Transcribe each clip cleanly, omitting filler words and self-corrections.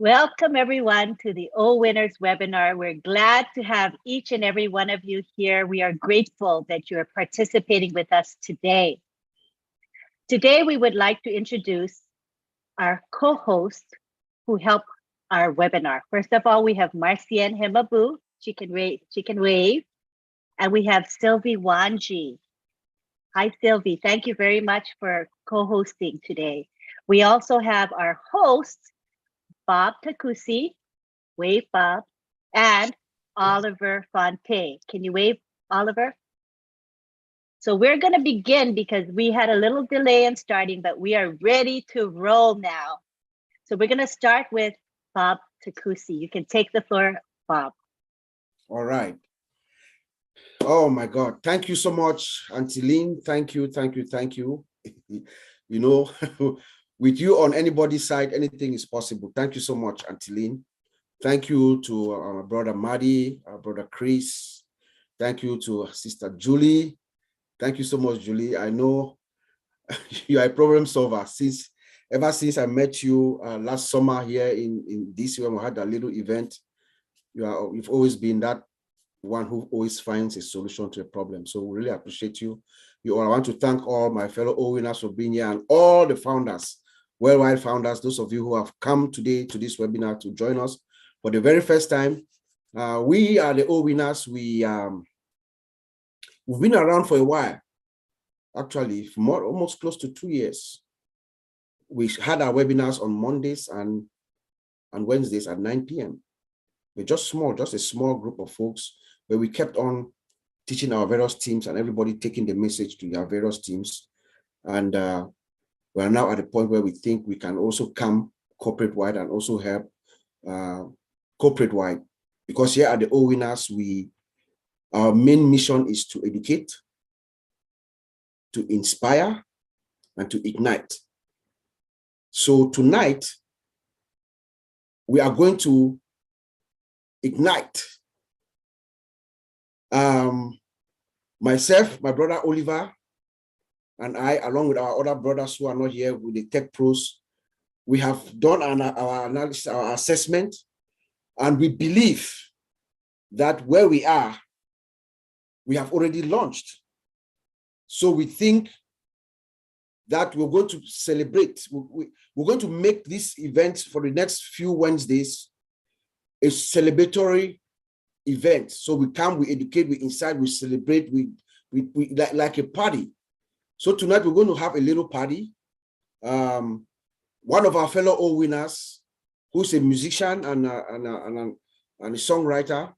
Welcome everyone to the OWinners webinar. We're glad to have each and every one of you here. We are grateful that you are participating with us today. Today, we would like to introduce our co-hosts who help our webinar. First of all, we have Marcienne Himabu. She can wave. And we have Sylvie Wanji. Hi, Sylvie. Thank you very much for co-hosting today. We also have our host, Bob Takusi, wave Bob, and Oliver Fonte. Can you wave, Oliver? So we're going to begin because we had a little delay in starting, but we are ready to roll now. So we're going to start with Bob Takusi. You can take the floor, Bob. All right. Oh my God. Thank you so much, Auntie Lynn. Thank you. You know, with you on anybody's side, anything is possible. Thank you so much, Auntie Lynn. Thank you to our brother Maddie, our brother Chris. Thank you to Sister Julie. Thank you so much, Julie. I know you are a problem solver. Ever since I met you last summer here in DC when we had a little event, you've always been that one who always finds a solution to a problem. So we really appreciate you. I want to thank all my fellow OWinners for being here and all the founders, worldwide founders, those of you who have come today to this webinar to join us for the very first time. We are the OWinners. We've been around for a while, actually, for almost close to 2 years. We had our webinars on Mondays and Wednesdays at 9 p.m. We're just a small group of folks where we kept on teaching our various teams and everybody taking the message to their various teams. And we are now at the point where we think we can also come corporate-wide and also help corporate-wide. Because here at the OWinners, our main mission is to educate, to inspire, and to ignite. So tonight, we are going to ignite. Myself, my brother Oliver, and I, along with our other brothers who are not here with the tech pros, we have done our analysis, our assessment, and we believe that where we are, we have already launched. So we think that we're going to celebrate. We're going to make this event for the next few Wednesdays a celebratory event. So we come, we educate, we incite, we celebrate, we like a party. So tonight we're going to have a little party. One of our fellow OWinners, who's a musician and a songwriter,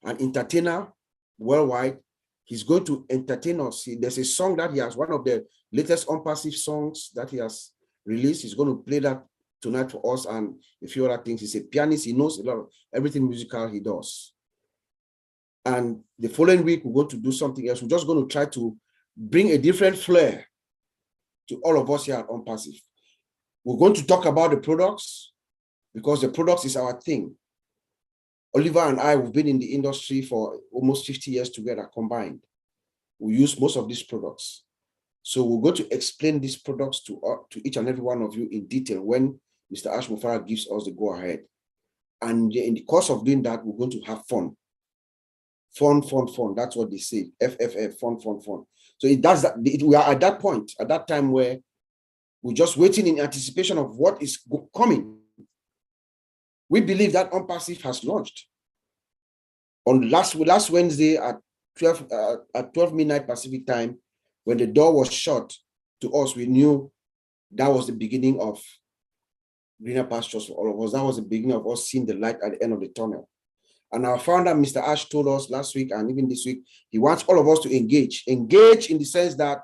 an entertainer worldwide, he's going to entertain us. There's a song that he has, one of the latest unpassive songs that he has released. He's going to play that tonight for us and a few other things. He's a pianist. He knows a lot of everything musical he does. And the following week, we're going to do something else. We're just going to try to bring a different flair to all of us here at Unpassive. We're going to talk about the products because the products is our thing. Oliver and I, we've been in the industry for almost 50 years together combined. We use most of these products. So we're going to explain these products to each and every one of you in detail when Mr. Ash Mufara gives us the go-ahead. And in the course of doing that, we're going to have fun. Fun. That's what they say. FFF, fun. So it does that. We are at that point, at that time where we're just waiting in anticipation of what is coming. We believe that Unpassive has launched. On last Wednesday at 12 midnight Pacific time, when the door was shut to us, we knew that was the beginning of greener pastures for all of us. That was the beginning of us seeing the light at the end of the tunnel. And our founder, Mr. Ash, told us last week and even this week, he wants all of us to engage in the sense that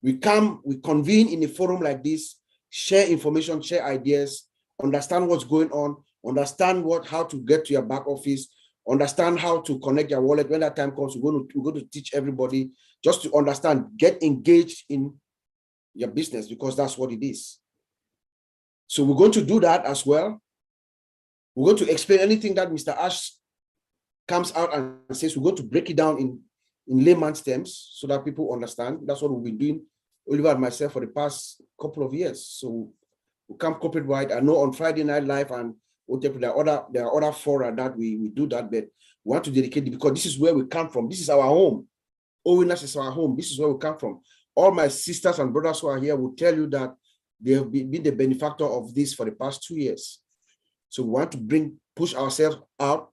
we convene in a forum like this, share information, share ideas, understand what's going on, understand how to get to your back office, understand how to connect your wallet. When that time comes, we're going to teach everybody just to understand, get engaged in your business because that's what it is. So we're going to do that as well. We're going to explain anything that Mr. Ash comes out and says. We're going to break it down in layman's terms so that people understand. That's what we've been doing, Oliver and myself, for the past couple of years. So we come corporate wide. I know on Friday Night Live and There are other fora that we do that, but we want to dedicate it because this is where we come from. This is our home. OWinners is our home. This is where we come from. All my sisters and brothers who are here will tell you that they have been the benefactor of this for the past 2 years. So we want to push ourselves out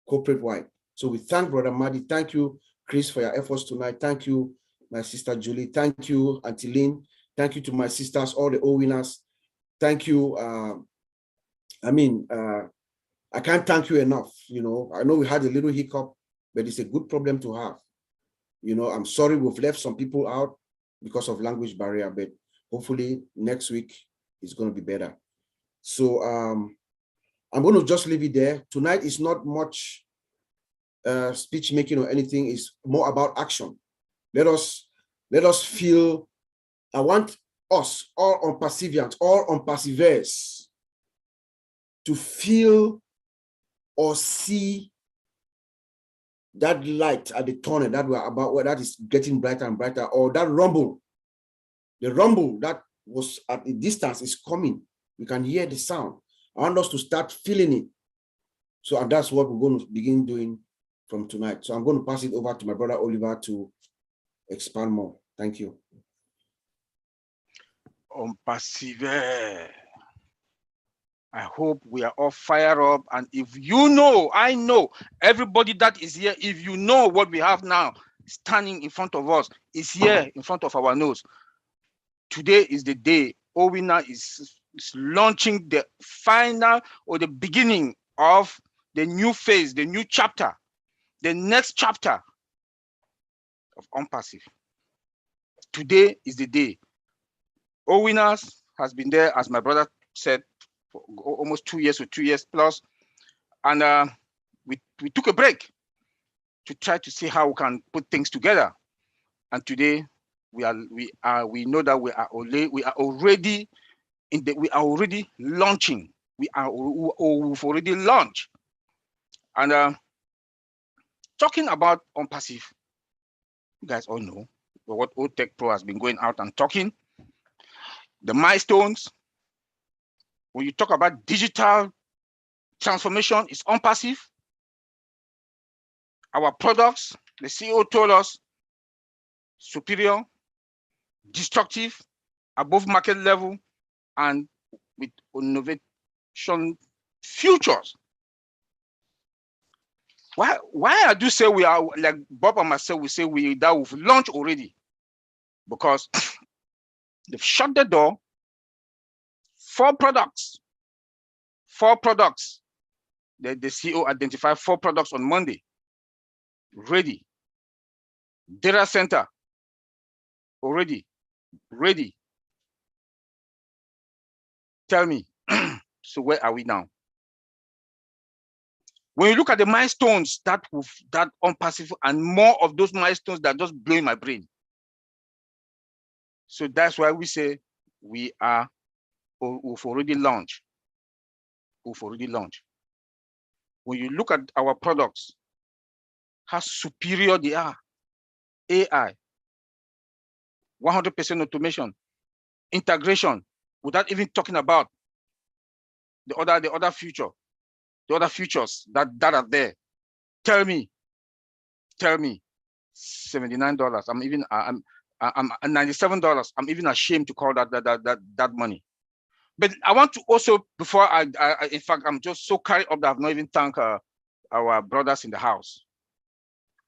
corporate-wide. So we thank Brother Madi. Thank you, Chris, for your efforts tonight. Thank you, my sister Julie. Thank you, Auntie Lynn. Thank you to my sisters, all the OWinners. Thank you. I can't thank you enough. You know, I know we had a little hiccup, but it's a good problem to have. You know, I'm sorry we've left some people out because of language barrier, but hopefully next week it's going to be better. So I'm going to just leave it there. Tonight is not much speech making or anything. It's more about action. Let us feel. I want us all on perseverance, all on perseverance, to feel or see that light at the tunnel that we're about, where that is getting brighter and brighter, or that rumble, the rumble that was at a distance is coming. We can hear the sound. I want us to start feeling it. So, and that's what we're going to begin doing from tonight. So I'm going to pass it over to my brother Oliver to expand more. Thank you. On persevere. I hope we are all fired up. And if you know, I know, everybody that is here, if you know what we have now standing in front of us, is here in front of our nose. Today is the day OWinners is launching the final or the beginning of the new phase, the new chapter, the next chapter of OnPassive. Today is the day. OWinners has been there, as my brother said, for almost 2 years or 2 years plus, and we took a break to try to see how we can put things together. And today we know that we are already launching. We've already launched. And talking about OnPassive, you guys all know what OTech Pro has been going out and talking. The milestones. When you talk about digital transformation, it's OnPassive. Our products, the CEO told us, superior, destructive, above market level, and with innovation futures. Why I do say we are, like Bob and myself, we say that we've launched already? Because they've shut the door. 4 products. The CEO identified 4 products on Monday. Ready. Data center. Already. Ready. Tell me. So where are we now? When you look at the milestones that OnPassive, and more of those milestones that just blow my brain. So that's why we say we've already launched. When you look at our products, how superior they are. AI, 100% automation, integration, without even talking about the other futures that are there. Tell me, $79. I'm $97. I'm even ashamed to call that money. But I want to also, before in fact, I'm just so carried up that I've not even thanked our brothers in the house.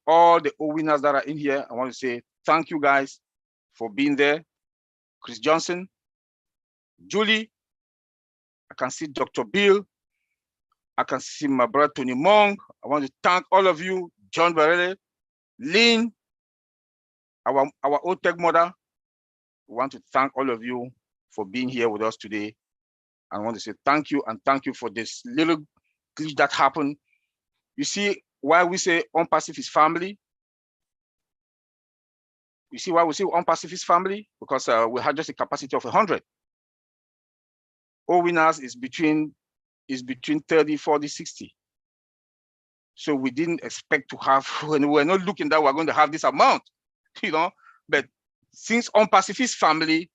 All the OWinners that are in here, I want to say thank you guys for being there. Chris Johnson, Julie, I can see Dr. Bill, I can see my brother Tony Mong. I want to thank all of you, John Barele, Lynn, our OTech mother. We want to thank all of you for being here with us today. I want to say thank you, and thank you for this little glitch that happened. You see why we say OnPassive is family? You see why we say OnPassive is family? Because we had just a capacity of 100. OWinners is between 30, 40, 60. So we didn't expect to have, when we're not looking that we're going to have this amount, you know. But since OnPassive is family,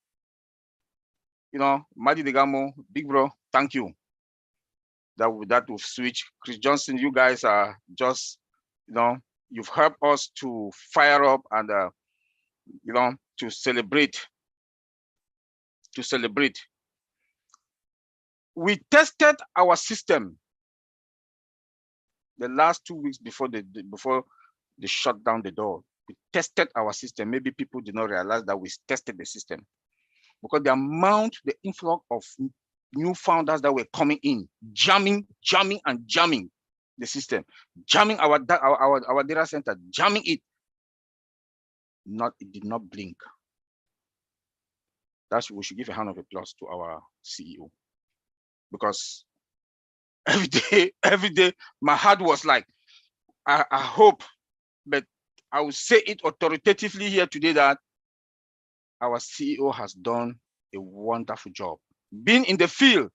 you know, Madi Degamo, big bro, thank you. that will switch. Chris Johnson, you guys are just, you've helped us to fire up and to celebrate. We tested our system the last 2 weeks before they shut down the door. We tested our system. Maybe people did not realize that we tested the system, because the influx of new founders that were coming in, jamming the system, jamming our data center, jamming it. It did not blink. We should give a hand of applause to our CEO, because every day, my heart was like, I hope, but I will say it authoritatively here today that our CEO has done a wonderful job. Being in the field,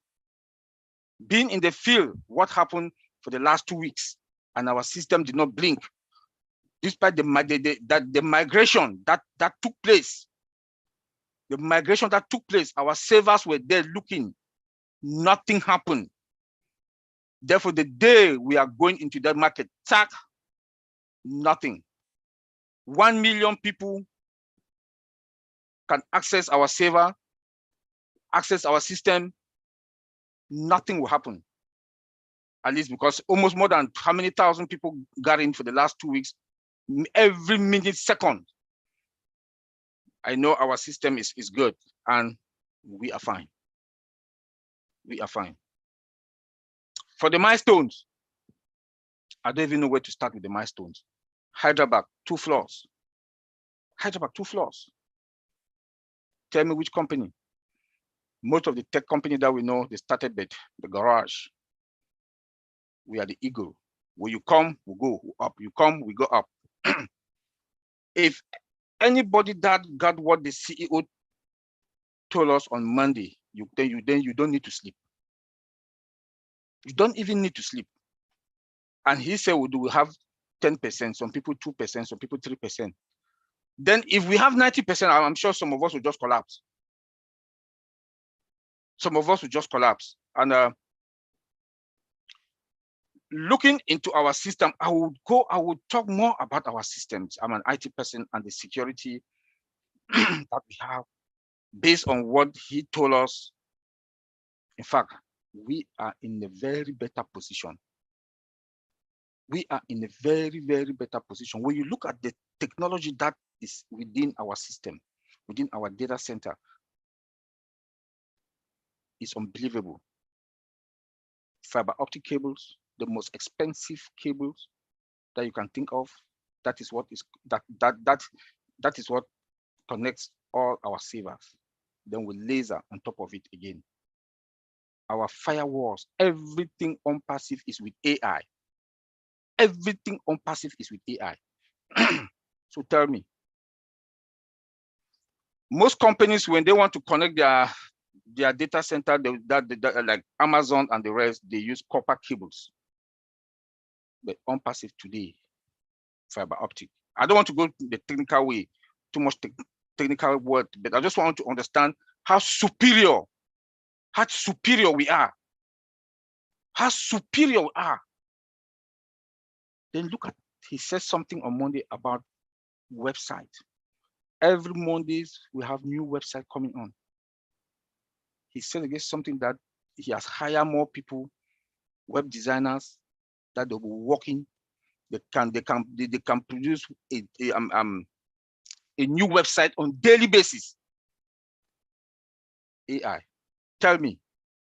what happened for the last 2 weeks, and our system did not blink, despite the migration that took place. The migration that took place, our servers were there looking, nothing happened. Therefore, the day we are going into that market, nothing. 1 million people can access our server, access our system, nothing will happen. At least because almost more than how many thousand people got in for the last 2 weeks, every minute, second. I know our system is good, and we are fine. We are fine. For the milestones, I don't even know where to start with the milestones. Hyderabad, 2 floors. Hyderabad, 2 floors. Tell me which company. Most of the tech companies that we know, they started with the garage. We are the eagle. When you come, we go up. You come, we go up. If anybody that got what the CEO told us on Monday, then you don't need to sleep. You don't even need to sleep. And he said we will have 10%, some people 2%, some people 3%. Then if we have 90%, I'm sure some of us will just collapse. Some of us will just collapse. And looking into our system, I would talk more about our systems. I'm an IT person, and the security that we have based on what he told us. In fact, we are in a very better position. We are in a very, very better position. When you look at the technology that is within our system, within our data center, it's unbelievable. Fiber optic cables, the most expensive cables that you can think of. That is what connects all our servers. Then with laser on top of it again. Our firewalls, everything on passive is with AI. Everything on passive is with AI. So tell me, most companies, when they want to connect their data center, like Amazon and the rest, they use copper cables. But on passive today, fiber optic. I don't want to go the technical way, too much technical word, but I just want to understand how superior we are. How superior we are. Then look at, he says something on Monday about website. Every Mondays, we have new website coming on. He said again something that he has hired more people, web designers, that they'll be working. They can produce a new website on daily basis. AI. Tell me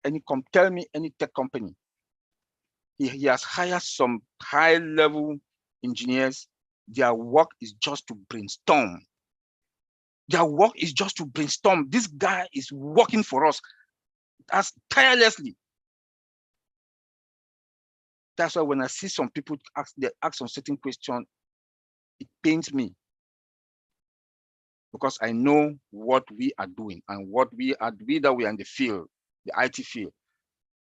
any tech company. He has hired some high-level engineers. Their work is just to brainstorm. Their work is just to brainstorm. This guy is working for us as tirelessly. That's why when I see some people ask some certain question, it pains me, because I know what we are doing and what we are in the field, the IT field.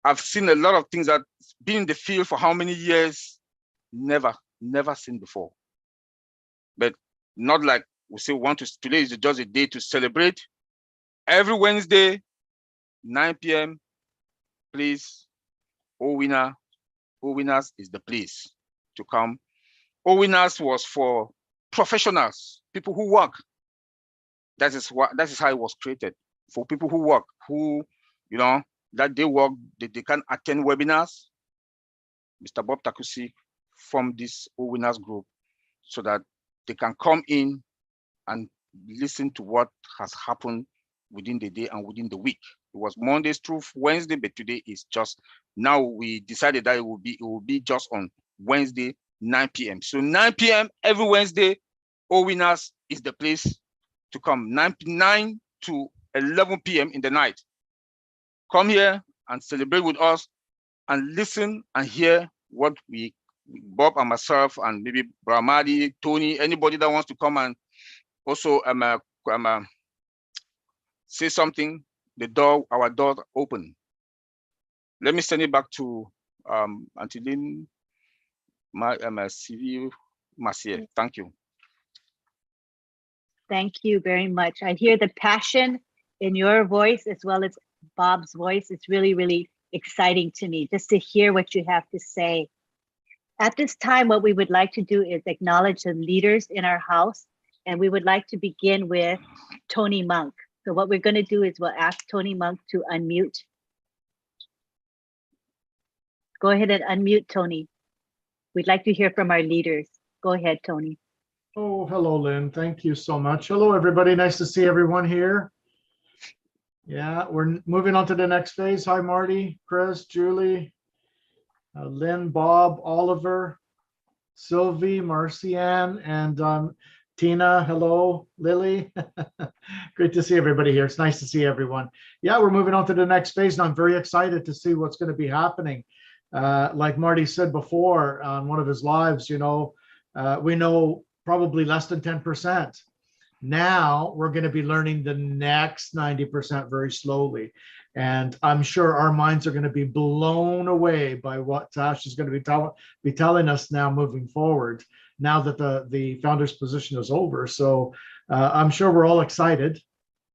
I've seen a lot of things that been in the field for how many years, never seen before. But not like we say today is just a day to celebrate. Every Wednesday, 9 p.m., please OWinners is the place to come. OWinners was for professionals, people who work. That is how it was created, for people who work, who, that they work, they can attend webinars. Mr. Bob Takusi formed this OWinners group so that they can come in and listen to what has happened within the day and within the week. It was Mondays through Wednesday, but today is just, now we decided that it will be just on Wednesday, 9 p.m. So 9 p.m. every Wednesday, OWinners is the place to come. 9 to 11 p.m. in the night. Come here and celebrate with us and listen and hear what Bob and myself and maybe Bramadi, Tony, anybody that wants to come and also say something, our door open. Let me send it back to Auntie Lynn, CV Marcia. Thank you. Thank you very much. I hear the passion in your voice as well as Bob's voice. It's really, really exciting to me just to hear what you have to say. At this time, what we would like to do is acknowledge the leaders in our house, and we would like to begin with Tony Monk. So what we're going to do is we'll ask Tony Monk to unmute. Go ahead and unmute, Tony. We'd like to hear from our leaders. Go ahead, Tony. Oh, hello, Lynn. Thank you so much. Hello, everybody. Nice to see everyone here. Yeah, we're moving on to the next phase. Hi, Marty, Chris, Julie, Lynn, Bob, Oliver, Sylvie, Marcianne, and Tina. Hello, Lily. Great to see everybody here. It's nice to see everyone. Yeah, we're moving on to the next phase, and I'm very excited to see what's going to be happening. Like Marty said before on one of his lives, we know probably less than 10%. Now we're going to be learning the next 90% very slowly. And I'm sure our minds are going to be blown away by what Tash is going to be telling us now moving forward, now that the founder's position is over. So I'm sure we're all excited.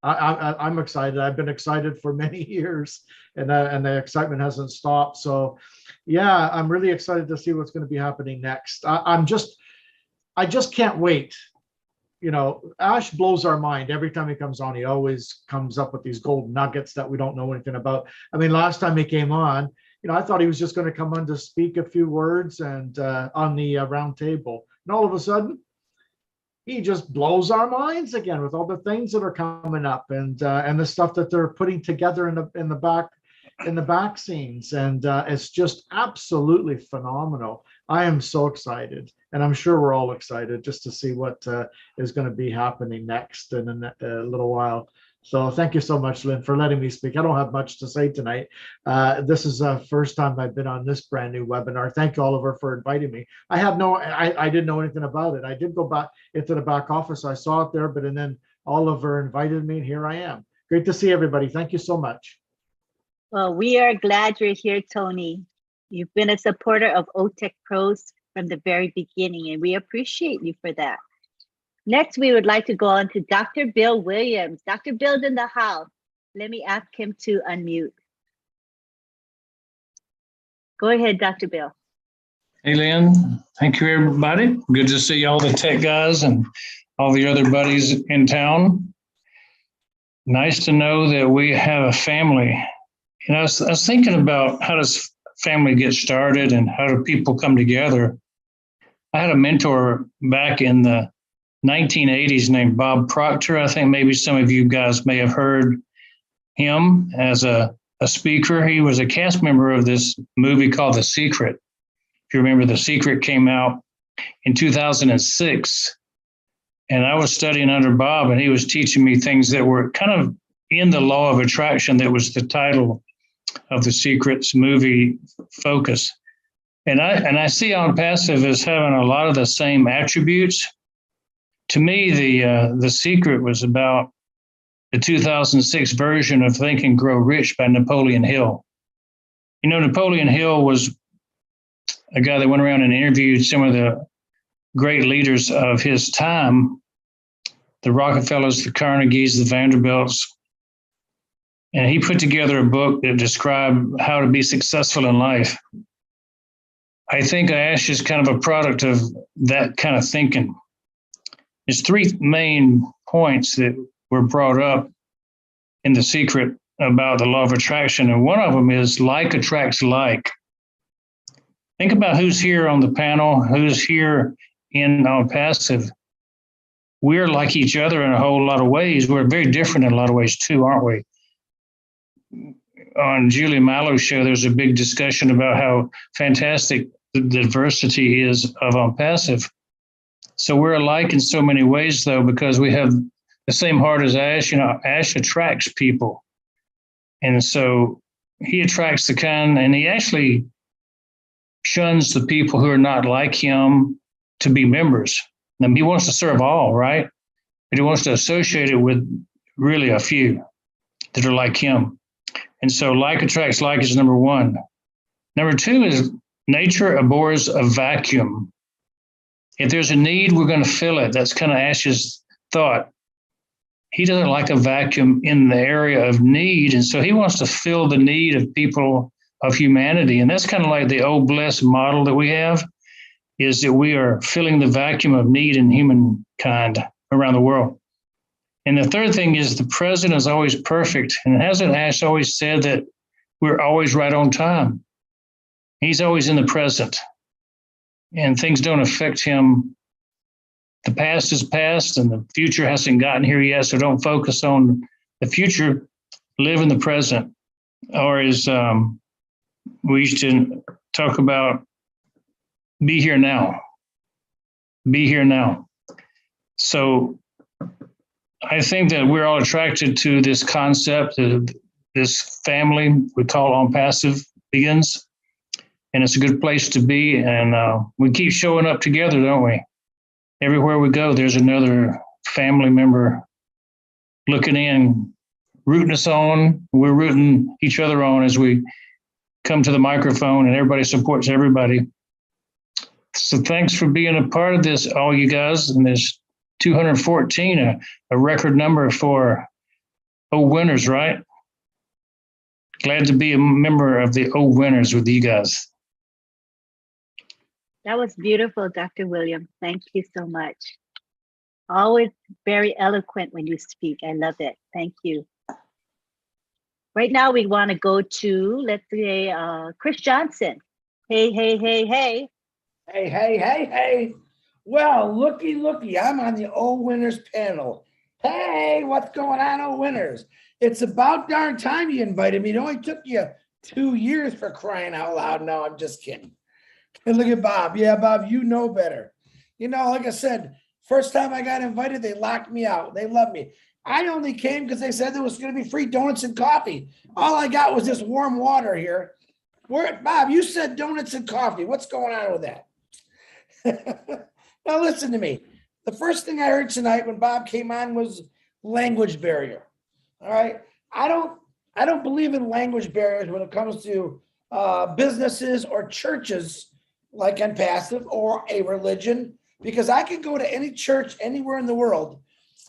I'm excited. I've been excited for many years, and the excitement hasn't stopped. So yeah, I'm really excited to see what's going to be happening next. I just can't wait. Ash blows our mind every time he comes on. He always comes up with these gold nuggets that we don't know anything about. I mean, last time he came on, I thought he was just going to come on to speak a few words and on the round table. And all of a sudden, he just blows our minds again with all the things that are coming up and the stuff that they're putting together in the back scenes. And it's just absolutely phenomenal. I am so excited, and I'm sure we're all excited just to see what is going to be happening next in a little while. So thank you so much, Lynn, for letting me speak. I don't have much to say tonight. This is the first time I've been on this brand new webinar. Thank you, Oliver, for inviting me. I didn't know anything about it. I did go back into the back office. I saw it there, and then Oliver invited me, and here I am. Great to see everybody. Thank you so much. Well, we are glad you're here, Tony. You've been a supporter of OTech Pros from the very beginning, and we appreciate you for that. Next, we would like to go on to Dr. Bill Williams. Dr. Bill's in the house. Let me ask him to unmute. Go ahead, Dr. Bill. Hey, Lynn. Thank you, everybody. Good to see all the tech guys and all the other buddies in town. Nice to know that we have a family. I was thinking about how does family get started and how do people come together. I had a mentor back in the 1980s named Bob Proctor. I think maybe some of you guys may have heard him as a speaker. He was a cast member of this movie called The Secret. If you remember, The Secret came out in 2006. And I was studying under Bob, and he was teaching me things that were kind of in the law of attraction. That was the title of The Secret's movie focus. And I see On Passive as having a lot of the same attributes. To me, the Secret was about the 2006 version of Think and Grow Rich by Napoleon Hill. Napoleon Hill was a guy that went around and interviewed some of the great leaders of his time, the Rockefellers, the Carnegies, the Vanderbilts. And he put together a book that described how to be successful in life. I think Ash is kind of a product of that kind of thinking. There's three main points that were brought up in The Secret about the law of attraction. And one of them is like attracts like. Think about who's here on the panel, who's here in passive. We're like each other in a whole lot of ways. We're very different in a lot of ways too, aren't we? On Julie Mallow's show, there's a big discussion about how fantastic the diversity is of on passive. So we're alike in so many ways, though, because we have the same heart as Ash. You know, Ash attracts people. And so he attracts the kind, and he actually shuns the people who are not like him to be members. He wants to serve all, right? But he wants to associate it with really a few that are like him. And so like attracts like is number one. Number two is nature abhors a vacuum. If there's a need, we're going to fill it. That's kind of Ash's thought. He doesn't like a vacuum in the area of need. And so he wants to fill the need of people, of humanity. And that's kind of like the old blessed model that we have, is that we are filling the vacuum of need in humankind around the world. And the third thing is the present is always perfect. And hasn't Ash always said that we're always right on time? He's always in the present. And things don't affect him. The past is past and the future hasn't gotten here yet. So don't focus on the future. Live in the present. Or as we used to talk about, be here now. Be here now. So I think that we're all attracted to this concept of this family we call On Passive Begins. And it's a good place to be. And we keep showing up together, don't we? Everywhere we go, there's another family member looking in, rooting us on. We're rooting each other on as we come to the microphone, and everybody supports everybody. So thanks for being a part of this, all you guys. And there's 214, a record number for OWinners, right? Glad to be a member of the OWinners with you guys. That was beautiful, Dr. Williams. Thank you so much. Always very eloquent when you speak. I love it. Thank you. Right now, we want to go to, let's say, Chris Johnson. Hey, hey, hey, hey. Hey, hey, hey, hey. Well, looky, I'm on the OWinners panel. Hey, what's going on, OWinners? It's about darn time you invited me. It only took you 2 years, for crying out loud. No, I'm just kidding. And look at Bob. Yeah, Bob, you know better. You know, like I said, first time I got invited, they locked me out. They loved me. I only came because they said there was going to be free donuts and coffee. All I got was this warm water here. Bob, you said donuts and coffee. What's going on with that? Now listen to me. The first thing I heard tonight when Bob came on was language barrier. All right. I don't believe in language barriers when it comes to businesses or churches like on passive or a religion, because I can go to any church anywhere in the world,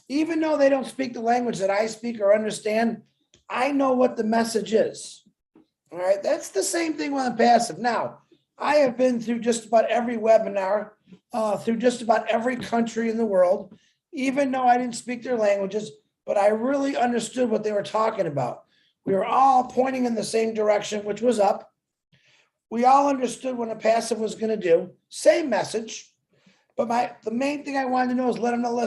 even though they don't speak the language that I speak or understand. I know what the message is. All right. That's the same thing with I'm passive. Now, I have been through just about every webinar, through just about every country in the world, even though I didn't speak their languages, but I really understood what they were talking about. We were all pointing in the same direction, which was up. We all understood what a passive was going to do. Same message. But the main thing I wanted to know is let them know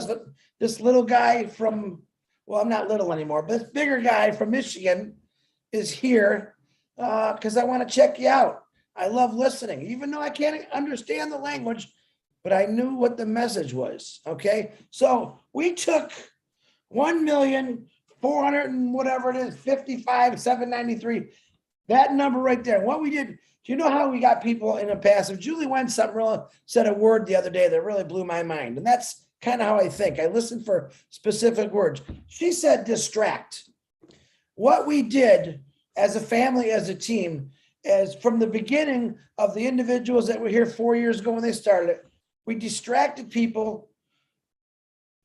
this little guy from, well, I'm not little anymore, but this bigger guy from Michigan is here because I want to check you out. I love listening, even though I can't understand the language, but I knew what the message was. Okay. So we took 1,400,000 and whatever it is, 55,793, that number right there. What we did, do you know how we got people in a passive? Julie went said a word the other day that really blew my mind. And that's kind of how I think. I listen for specific words. She said distract. What we did as a family, as a team, as from the beginning of the individuals that were here 4 years ago when they started it, we distracted people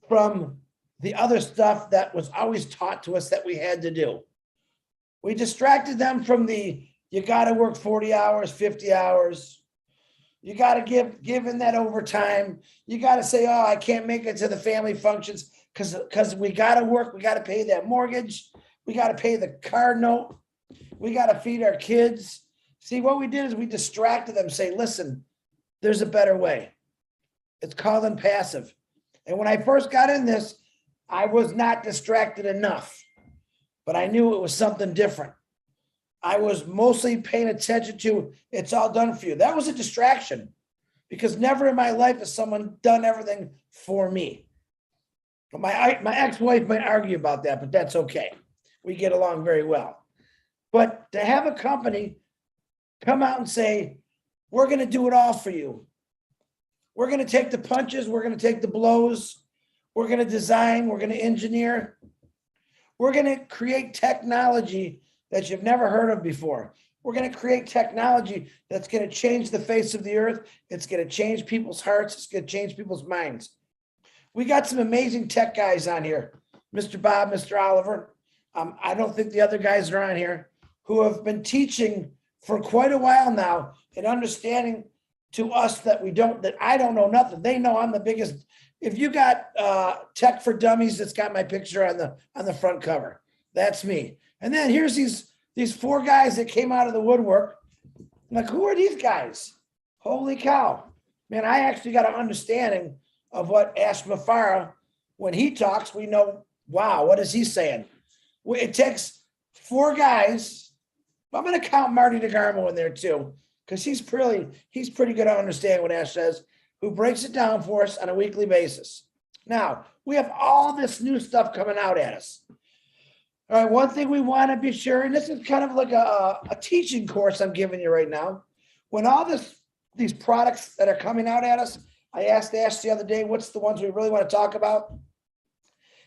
from the other stuff that was always taught to us that we had to do. We distracted them from you got to work 40 hours, 50 hours. You got to give in that overtime. You got to say, oh, I can't make it to the family functions because we got to work. We got to pay that mortgage. We got to pay the car note. We got to feed our kids. See, what we did is we distracted them, say, listen, there's a better way. It's called impassive. And when I first got in this, I was not distracted enough, but I knew it was something different. I was mostly paying attention to it's all done for you. That was a distraction because never in my life has someone done everything for me. My ex-wife might argue about that, but that's okay. We get along very well. But to have a company come out and say, we're going to do it all for you. We're going to take the punches. We're going to take the blows. We're going to design. We're going to engineer. We're going to create technology that you've never heard of before. We're going to create technology that's going to change the face of the earth. It's going to change people's hearts. It's going to change people's minds. We got some amazing tech guys on here. Mr. Bob, Mr. Oliver. I don't think the other guys are on here who have been teaching for quite a while now and understanding to us that I don't know nothing. They know I'm the biggest. If you got Tech for Dummies, that's got my picture on the front cover. That's me. And then here's these four guys that came out of the woodwork. I'm like, who are these guys? Holy cow. Man, I actually got an understanding of what Ash Mafara, when he talks, we know, wow, what is he saying? It takes four guys. I'm going to count Marty DeGarmo in there too, because he's pretty good at understanding what Ash says, who breaks it down for us on a weekly basis. Now, we have all this new stuff coming out at us. All right, one thing we want to be sure, and this is kind of like a teaching course I'm giving you right now. When all these products that are coming out at us, I asked Ash the other day, what's the ones we really want to talk about?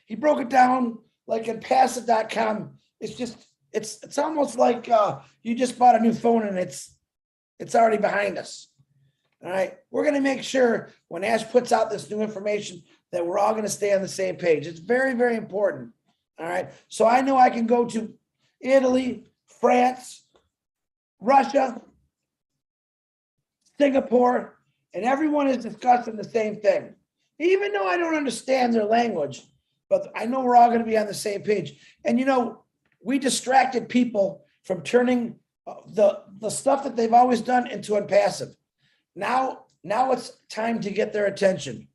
He broke it down like in passive.com. It's almost like you just bought a new phone and it's already behind us. All right, we're going to make sure when Ash puts out this new information that we're all going to stay on the same page. It's very, very important. All right, so I know I can go to Italy, France, Russia, Singapore, and everyone is discussing the same thing. Even though I don't understand their language, but I know we're all going to be on the same page. And we distracted people from turning the stuff that they've always done into impassive. Now it's time to get their attention.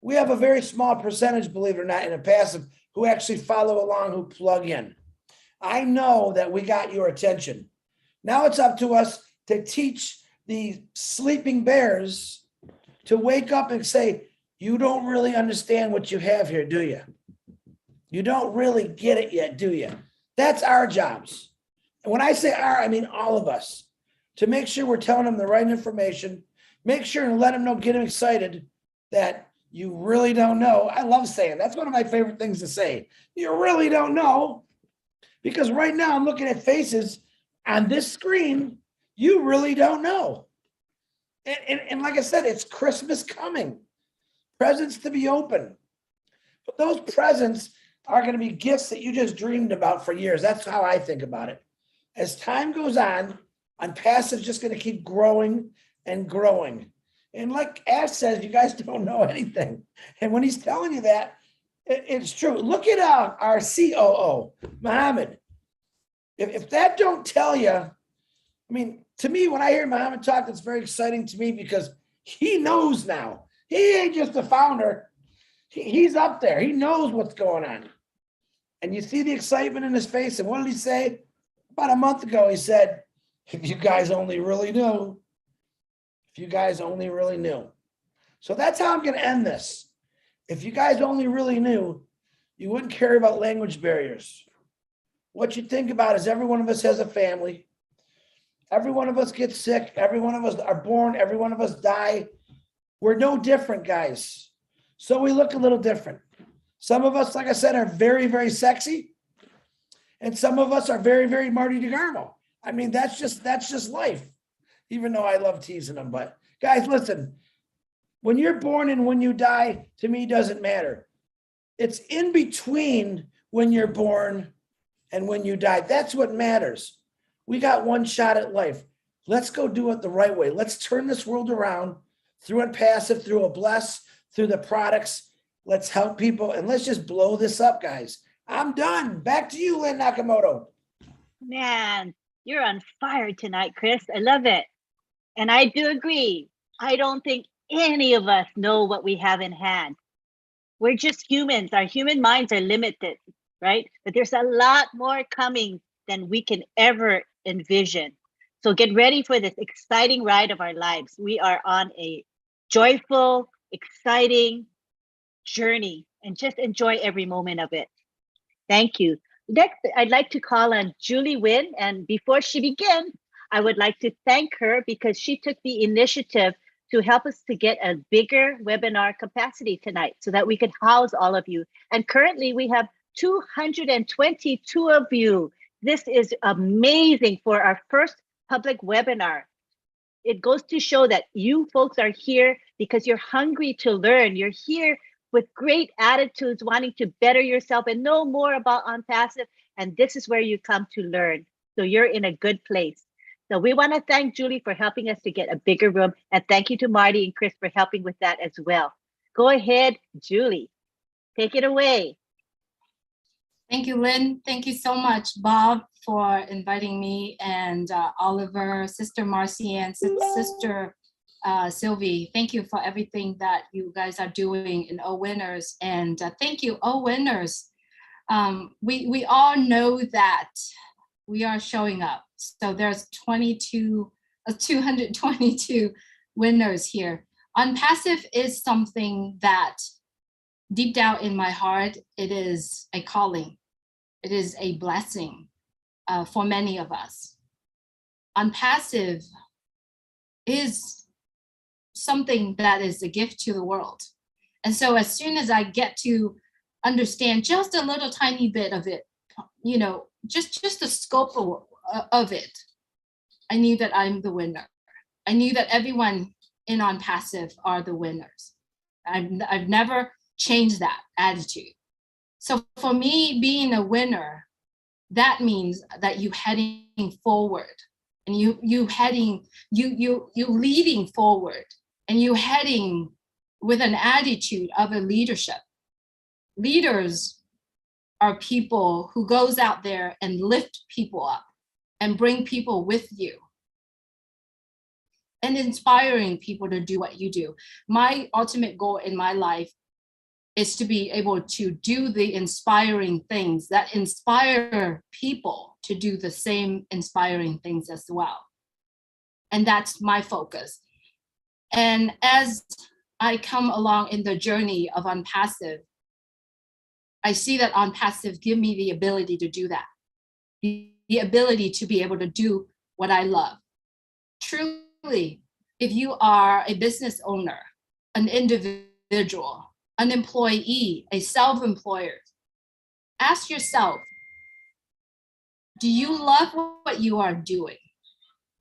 We have a very small percentage, believe it or not, in impassive who actually follow along, who plug in. I know that we got your attention. Now it's up to us to teach the sleeping bears to wake up and say, you don't really understand what you have here, do you? You don't really get it yet, do you? That's our jobs. And when I say our, I mean all of us, to make sure we're telling them the right information, make sure and let them know, get them excited that you really don't know. I love saying that's one of my favorite things to say. You really don't know, because right now I'm looking at faces on this screen. You really don't know. And like I said, it's Christmas coming, presents to be open. But those presents are going to be gifts that you just dreamed about for years. That's how I think about it. As time goes on passive is just going to keep growing and growing. And like Ash says, you guys don't know anything. And when he's telling you that, it's true. Look at our COO, Mohammed. If that don't tell you, I mean, to me, when I hear Mohammed talk, it's very exciting to me because he knows now. He ain't just a founder. He's up there. He knows what's going on. And you see the excitement in his face. And what did he say? About a month ago, he said, if you guys only really knew. If you guys only really knew. So that's how I'm going to end this. If you guys only really knew, you wouldn't care about language barriers. What you think about is every one of us has a family. Every one of us gets sick. Every one of us are born. Every one of us die. We're no different, guys. So we look a little different. Some of us, like I said, are very, very sexy. And some of us are very, very Marty DeGarmo. I mean, that's just life. Even though I love teasing them. But guys, listen, when you're born and when you die, to me, doesn't matter. It's in between when you're born and when you die. That's what matters. We got one shot at life. Let's go do it the right way. Let's turn this world around through OnPassive, through a bless, through the products. Let's help people and let's just blow this up, guys. I'm done. Back to you, Lynn Nakamoto. Man, you're on fire tonight, Chris. I love it. And I do agree. I don't think any of us know what we have in hand. We're just humans. Our human minds are limited, right? But there's a lot more coming than we can ever envision. So get ready for this exciting ride of our lives. We are on a joyful, exciting journey, and just enjoy every moment of it. Thank you. Next, I'd like to call on Julie Wynn. And before she begins, I would like to thank her because she took the initiative to help us to get a bigger webinar capacity tonight so that we could house all of you. And currently we have 222 of you. This is amazing for our first public webinar. It goes to show that you folks are here because you're hungry to learn. You're here with great attitudes, wanting to better yourself and know more about OnPassive. And this is where you come to learn. So you're in a good place. So we want to thank Julie for helping us to get a bigger room. And thank you to Marty and Chris for helping with that as well. Go ahead, Julie. Take it away. Thank you, Lynn. Thank you so much, Bob, for inviting me, and Oliver, Sister Marcy, and Sister Sylvie. Thank you for everything that you guys are doing in OWinners. And thank you, OWinners. We all know that we are showing up. So there's 222 winners here. OnPassive is something that deep down in my heart, it is a calling. It is a blessing for many of us. OnPassive is something that is a gift to the world. And so as soon as I get to understand just a little tiny bit of it, you know, just the scope of it, I knew that I'm the winner. I knew that everyone in OnPassive are the winners. I've never changed that attitude. So for me, being a winner, that means that you heading forward, and you leading forward, and you heading with an attitude of a leadership. Leaders are people who goes out there and lift people up and bring people with you and inspiring people to do what you do. My ultimate goal in my life is to be able to do the inspiring things that inspire people to do the same inspiring things as well. And that's my focus. And as I come along in the journey of OnPassive, I see that OnPassive give me the ability to do that. The ability to be able to do what I love. Truly, if you are a business owner, an individual, an employee, a self-employer, ask yourself, do you love what you are doing?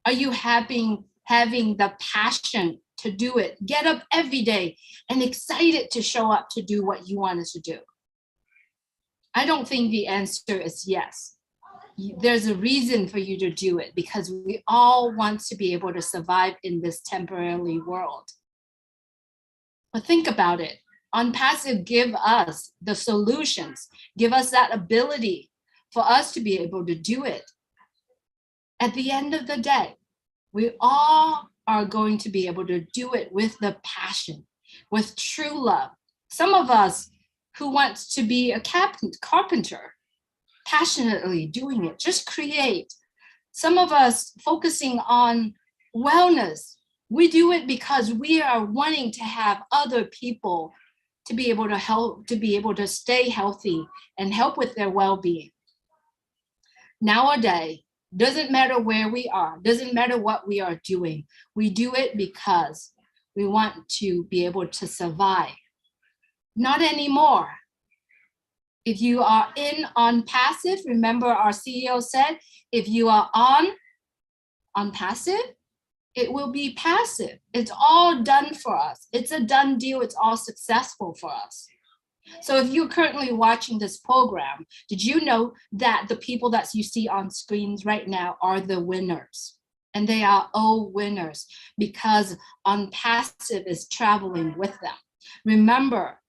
Are you having the passion to do it? Get up every day and excited to show up to do what you wanted to do. I don't think the answer is yes. There's a reason for you to do it because we all want to be able to survive in this temporary world. But think about it. OnPassive give us the solutions, give us that ability for us to be able to do it. At the end of the day, we all are going to be able to do it with the passion, with true love. Some of us who wants to be a carpenter, passionately doing it, just create. Some of us focusing on wellness. We do it because we are wanting to have other people to be able to help, to be able to stay healthy and help with their well-being. Nowadays, doesn't matter where we are, doesn't matter what we are doing. We do it because we want to be able to survive. Not anymore. If you are in OnPassive, remember our CEO said, if you are on passive, it will be passive. It's all done for us. It's a done deal. It's all successful for us. So if you're currently watching this program, did you know that the people that you see on screens right now are the winners? And they are all winners because Unpassive is traveling with them. Remember,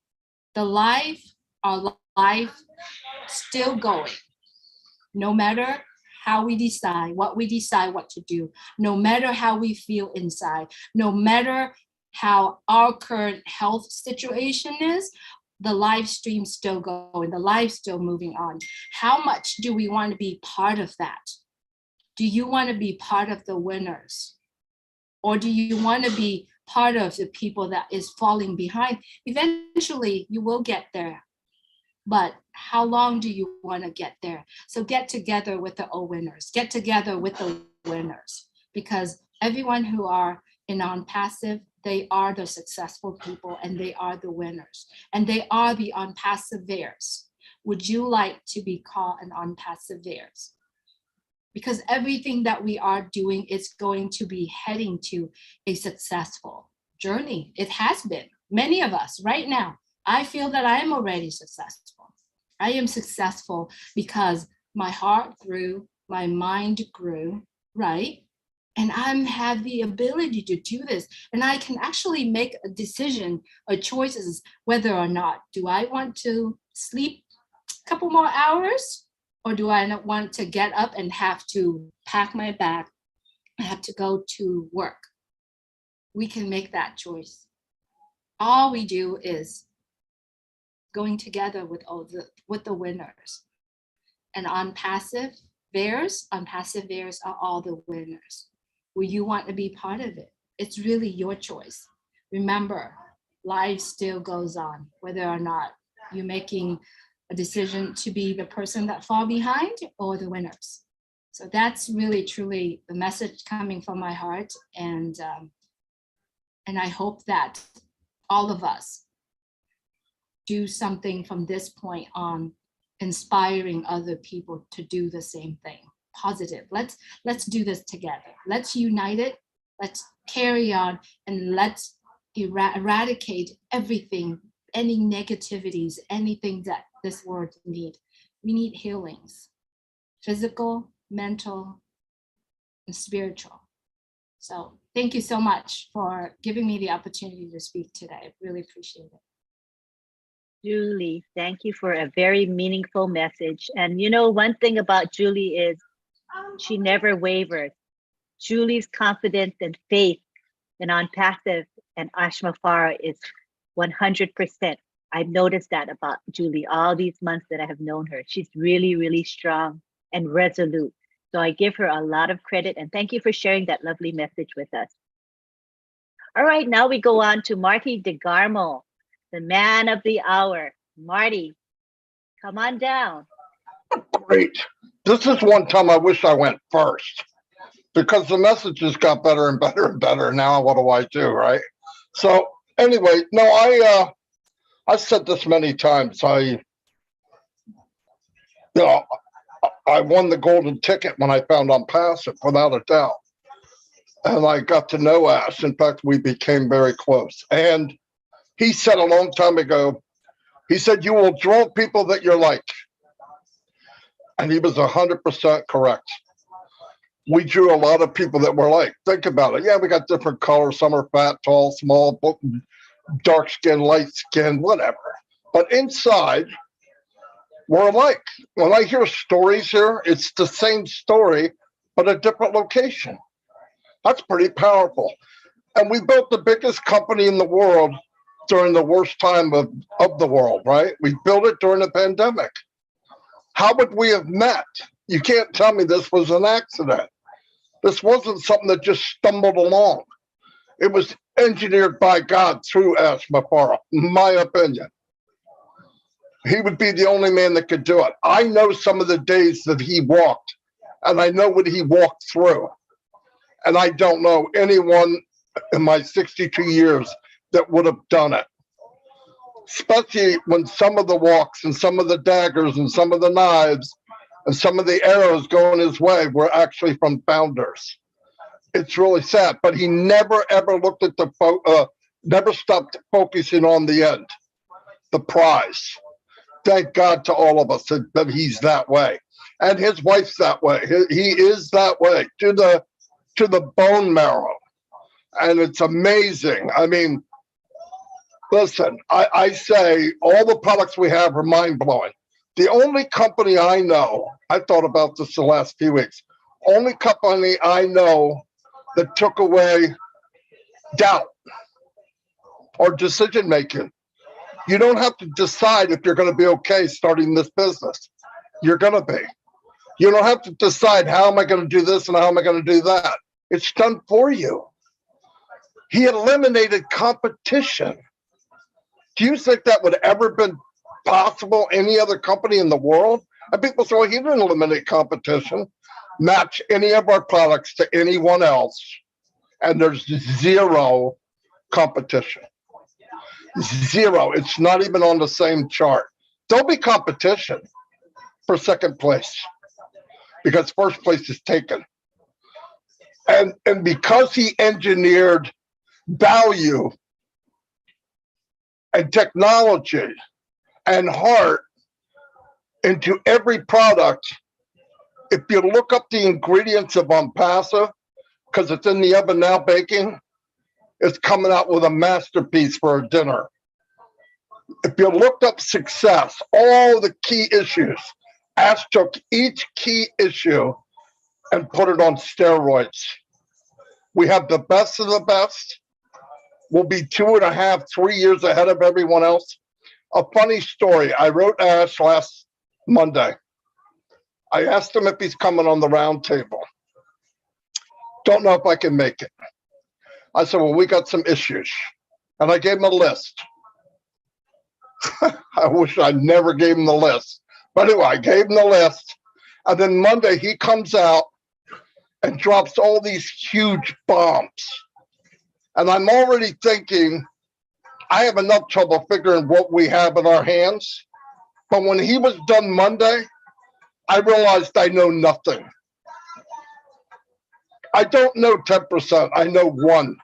our life still going, no matter how we decide what to do, no matter how we feel inside, no matter how our current health situation is, the live stream still going, the live still moving on. How much do we want to be part of that? Do you want to be part of the winners? Or do you want to be part of the people that is falling behind? Eventually, you will get there. But how long do you want to get there? So get together with the OWinners. Get together with the winners. Because everyone who are in Unpassive, they are the successful people and they are the winners. And they are the Unpassiveers. Would you like to be called an Unpassiveers? Because everything that we are doing is going to be heading to a successful journey. It has been. Many of us right now, I feel that I am already successful. I am successful because my heart grew, my mind grew, right? And I have the ability to do this. And I can actually make a decision or choices whether or not, do I want to sleep a couple more hours? Or do I not want to get up and have to pack my bag? I have to go to work. We can make that choice. All we do is going together with the winners. And Unpassive Bears are all the winners. Will you want to be part of it? It's really your choice. Remember, life still goes on, whether or not you're making a decision to be the person that fall behind or the winners. So that's really, truly the message coming from my heart. And I hope that all of us do something from this point on, inspiring other people to do the same thing. Positive. Let's do this together. Let's unite it. Let's carry on and let's eradicate everything, any negativities, anything that this world need. We need healings, physical, mental, and spiritual. So thank you so much for giving me the opportunity to speak today. I really appreciate it. Julie, thank you for a very meaningful message. And you know, one thing about Julie is she never wavers. Julie's confidence and faith in Unpassive and Ashma Farah is 100%. I've noticed that about Julie all these months that I have known her. She's really, really strong and resolute. So I give her a lot of credit and thank you for sharing that lovely message with us. All right, now we go on to Marty DeGarmo, the man of the hour. Marty, come on down. Great. This is one time I wish I went first because the messages got better and better and better. Now what do I do, right? So anyway, no, I said this many times. I won the golden ticket when I found Unpassive, without a doubt. And I got to know Ash. In fact, we became very close. And he said a long time ago, he said, you will draw people that you're like. And he was 100% correct. We drew a lot of people that were like. Think about it. Yeah, we got different colors. Some are fat, tall, small, dark skin, light skin, whatever. But inside, we're alike. When I hear stories here, it's the same story, but a different location. That's pretty powerful. And we built the biggest company in the world during the worst time of the world, right? We built it during the pandemic. How would we have met? You can't tell me this was an accident. This wasn't something that just stumbled along. It was engineered by God through Ashma Farah, in my opinion. He would be the only man that could do it. I know some of the days that he walked, and I know what he walked through. And I don't know anyone in my 62 years that would have done it. Especially when some of the walks and some of the daggers and some of the knives and some of the arrows going his way were actually from founders. It's really sad, but he never ever looked at never stopped focusing on the end. the prize. Thank God to all of us that he's that way. And his wife's that way. He is that way to the bone marrow. And it's amazing. I mean, listen, I say all the products we have are mind-blowing. The only company I know, I thought about this the last few weeks, only company I know that took away doubt or decision-making. You don't have to decide if you're going to be okay starting this business. You're going to be. You don't have to decide how am I going to do this and how am I going to do that. It's done for you. He eliminated competition. Do you think that would ever been possible any other company in the world? And people say, well, he didn't eliminate competition. Match any of our products to anyone else, and there's zero competition. Zero. It's not even on the same chart. There'll be competition for second place because first place is taken. And because he engineered value and technology and heart into every product, if you look up the ingredients of Onpassa, because it's in the oven now baking, it's coming out with a masterpiece for a dinner. If you looked up success, all the key issues, Ash took each key issue and put it on steroids. We have the best of the best. We'll be 2.5, 3 years ahead of everyone else. A funny story. I wrote Ash last Monday. I asked him if he's coming on the round table. Don't know if I can make it. I said, well, we got some issues. And I gave him a list. I wish I never gave him the list. But anyway, I gave him the list. And then Monday, he comes out and drops all these huge bombs. And I'm already thinking, I have enough trouble figuring what we have in our hands. But when he was done Monday, I realized I know nothing. I don't know 10%. I know 1.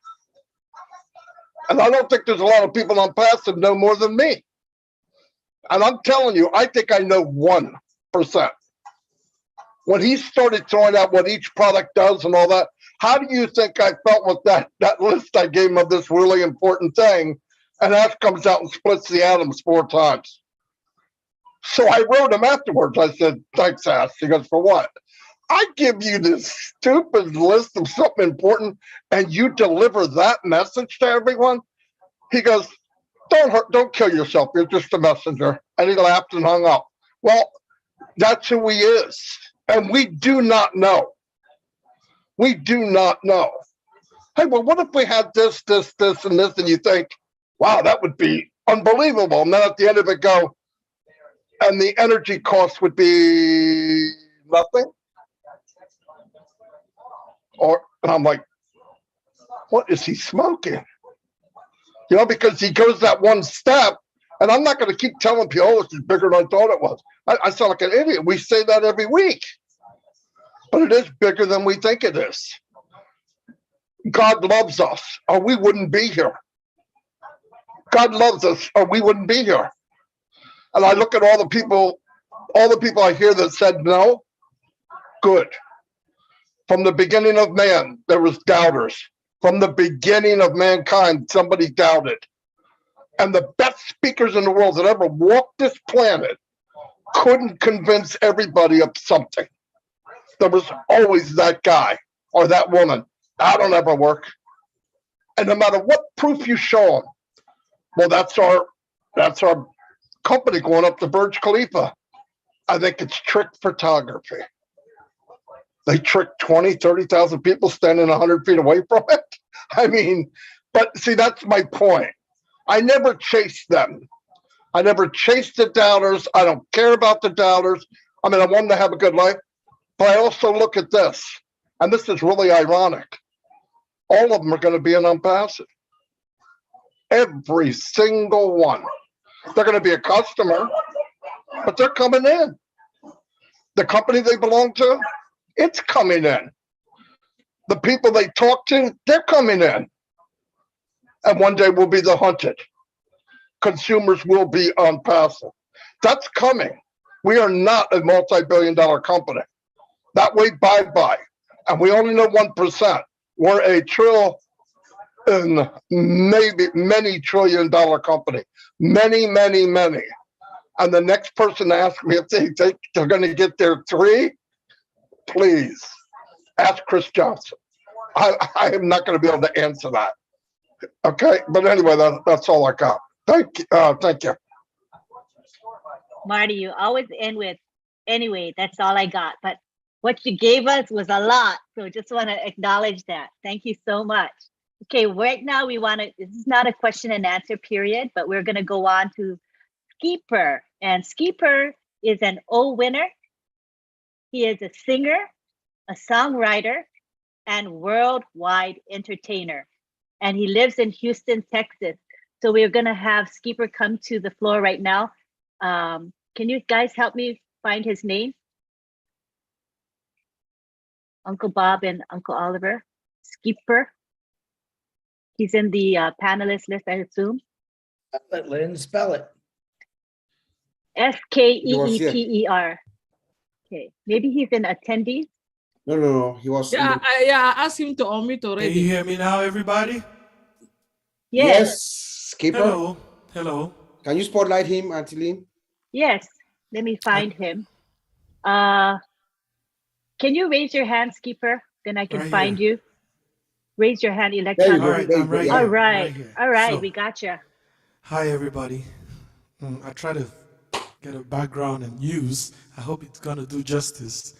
And I don't think there's a lot of people on Pass that know more than me. And I'm telling you, I think I know 1%. When he started throwing out what each product does and all that, how do you think I felt with that list I gave him of this really important thing? And Ash comes out and splits the atoms 4 times. So I wrote him afterwards. I said, thanks, Ash. He goes, for what? I give you this stupid list of something important and you deliver that message to everyone? He goes, don't kill yourself. You're just a messenger. And he laughed and hung up. Well, that's who he is. And we do not know. We do not know. Hey, well, what if we had this, this, this, and this? And you think, wow, that would be unbelievable. And then at the end of it go, and the energy cost would be nothing. And I'm like, what is he smoking? You know, because he goes that one step, and I'm not going to keep telling people, oh, it's bigger than I thought it was. I sound like an idiot. We say that every week, but it is bigger than we think it is. God loves us, or we wouldn't be here. God loves us, or we wouldn't be here. And I look at all the people I hear that said no, good. From the beginning of man, there was doubters. From the beginning of mankind, somebody doubted. And the best speakers in the world that ever walked this planet couldn't convince everybody of something. There was always that guy or that woman. That don't ever work. And no matter what proof you show them, well, that's our company going up to Burj Khalifa. I think it's trick photography. They tricked 20, 30,000 people standing 100 feet away from it. I mean, but see, that's my point. I never chased them. I never chased the doubters. I don't care about the doubters. I mean, I want them to have a good life. But I also look at this, and this is really ironic. All of them are going to be in Onpassa. Every single one. They're going to be a customer, but they're coming in. The company they belong to, it's coming in. The people they talk to, they're coming in. And one day we'll be the hunted. consumers will be on passive. That's coming. We are not a multi-billion-dollar company. That way, bye-bye. And we only know 1%. We're a trillion, maybe many trillion-dollar company. Many, many, many. And the next person to ask me if they're going to get their 3, please ask Chris Johnson. I am not going to be able to answer that. Okay, but anyway, that's all I got. Thank you. Thank you. Marty, you always end with, anyway, that's all I got. But what you gave us was a lot. So just want to acknowledge that. Thank you so much. Okay, right now this is not a question and answer period, but we're going to go on to Skipper. And Skipper is an O winner. He is a singer, a songwriter, and worldwide entertainer. And he lives in Houston, Texas. So we're going to have Skipper come to the floor right now. Can you guys help me find his name? Uncle Bob and Uncle Oliver. Skipper. He's in the panelist list, I assume. Spell it, Lynn, spell it. Skepper. Okay, maybe he's an attendee. No. He was. Yeah, I asked him to unmute Can already. you hear me now, everybody? Yes. Skipper. Hello. Can you spotlight him, Anteline? Yes. Let me find him. Can you raise your hand, Skipper? Then I can Right find you. Raise your hand There you electronically. go. All right, There you I'm go. right Yeah. All here. right. Right here. All right. So, We got you. hi, everybody. I try to get a background and news. I hope it's going to do justice.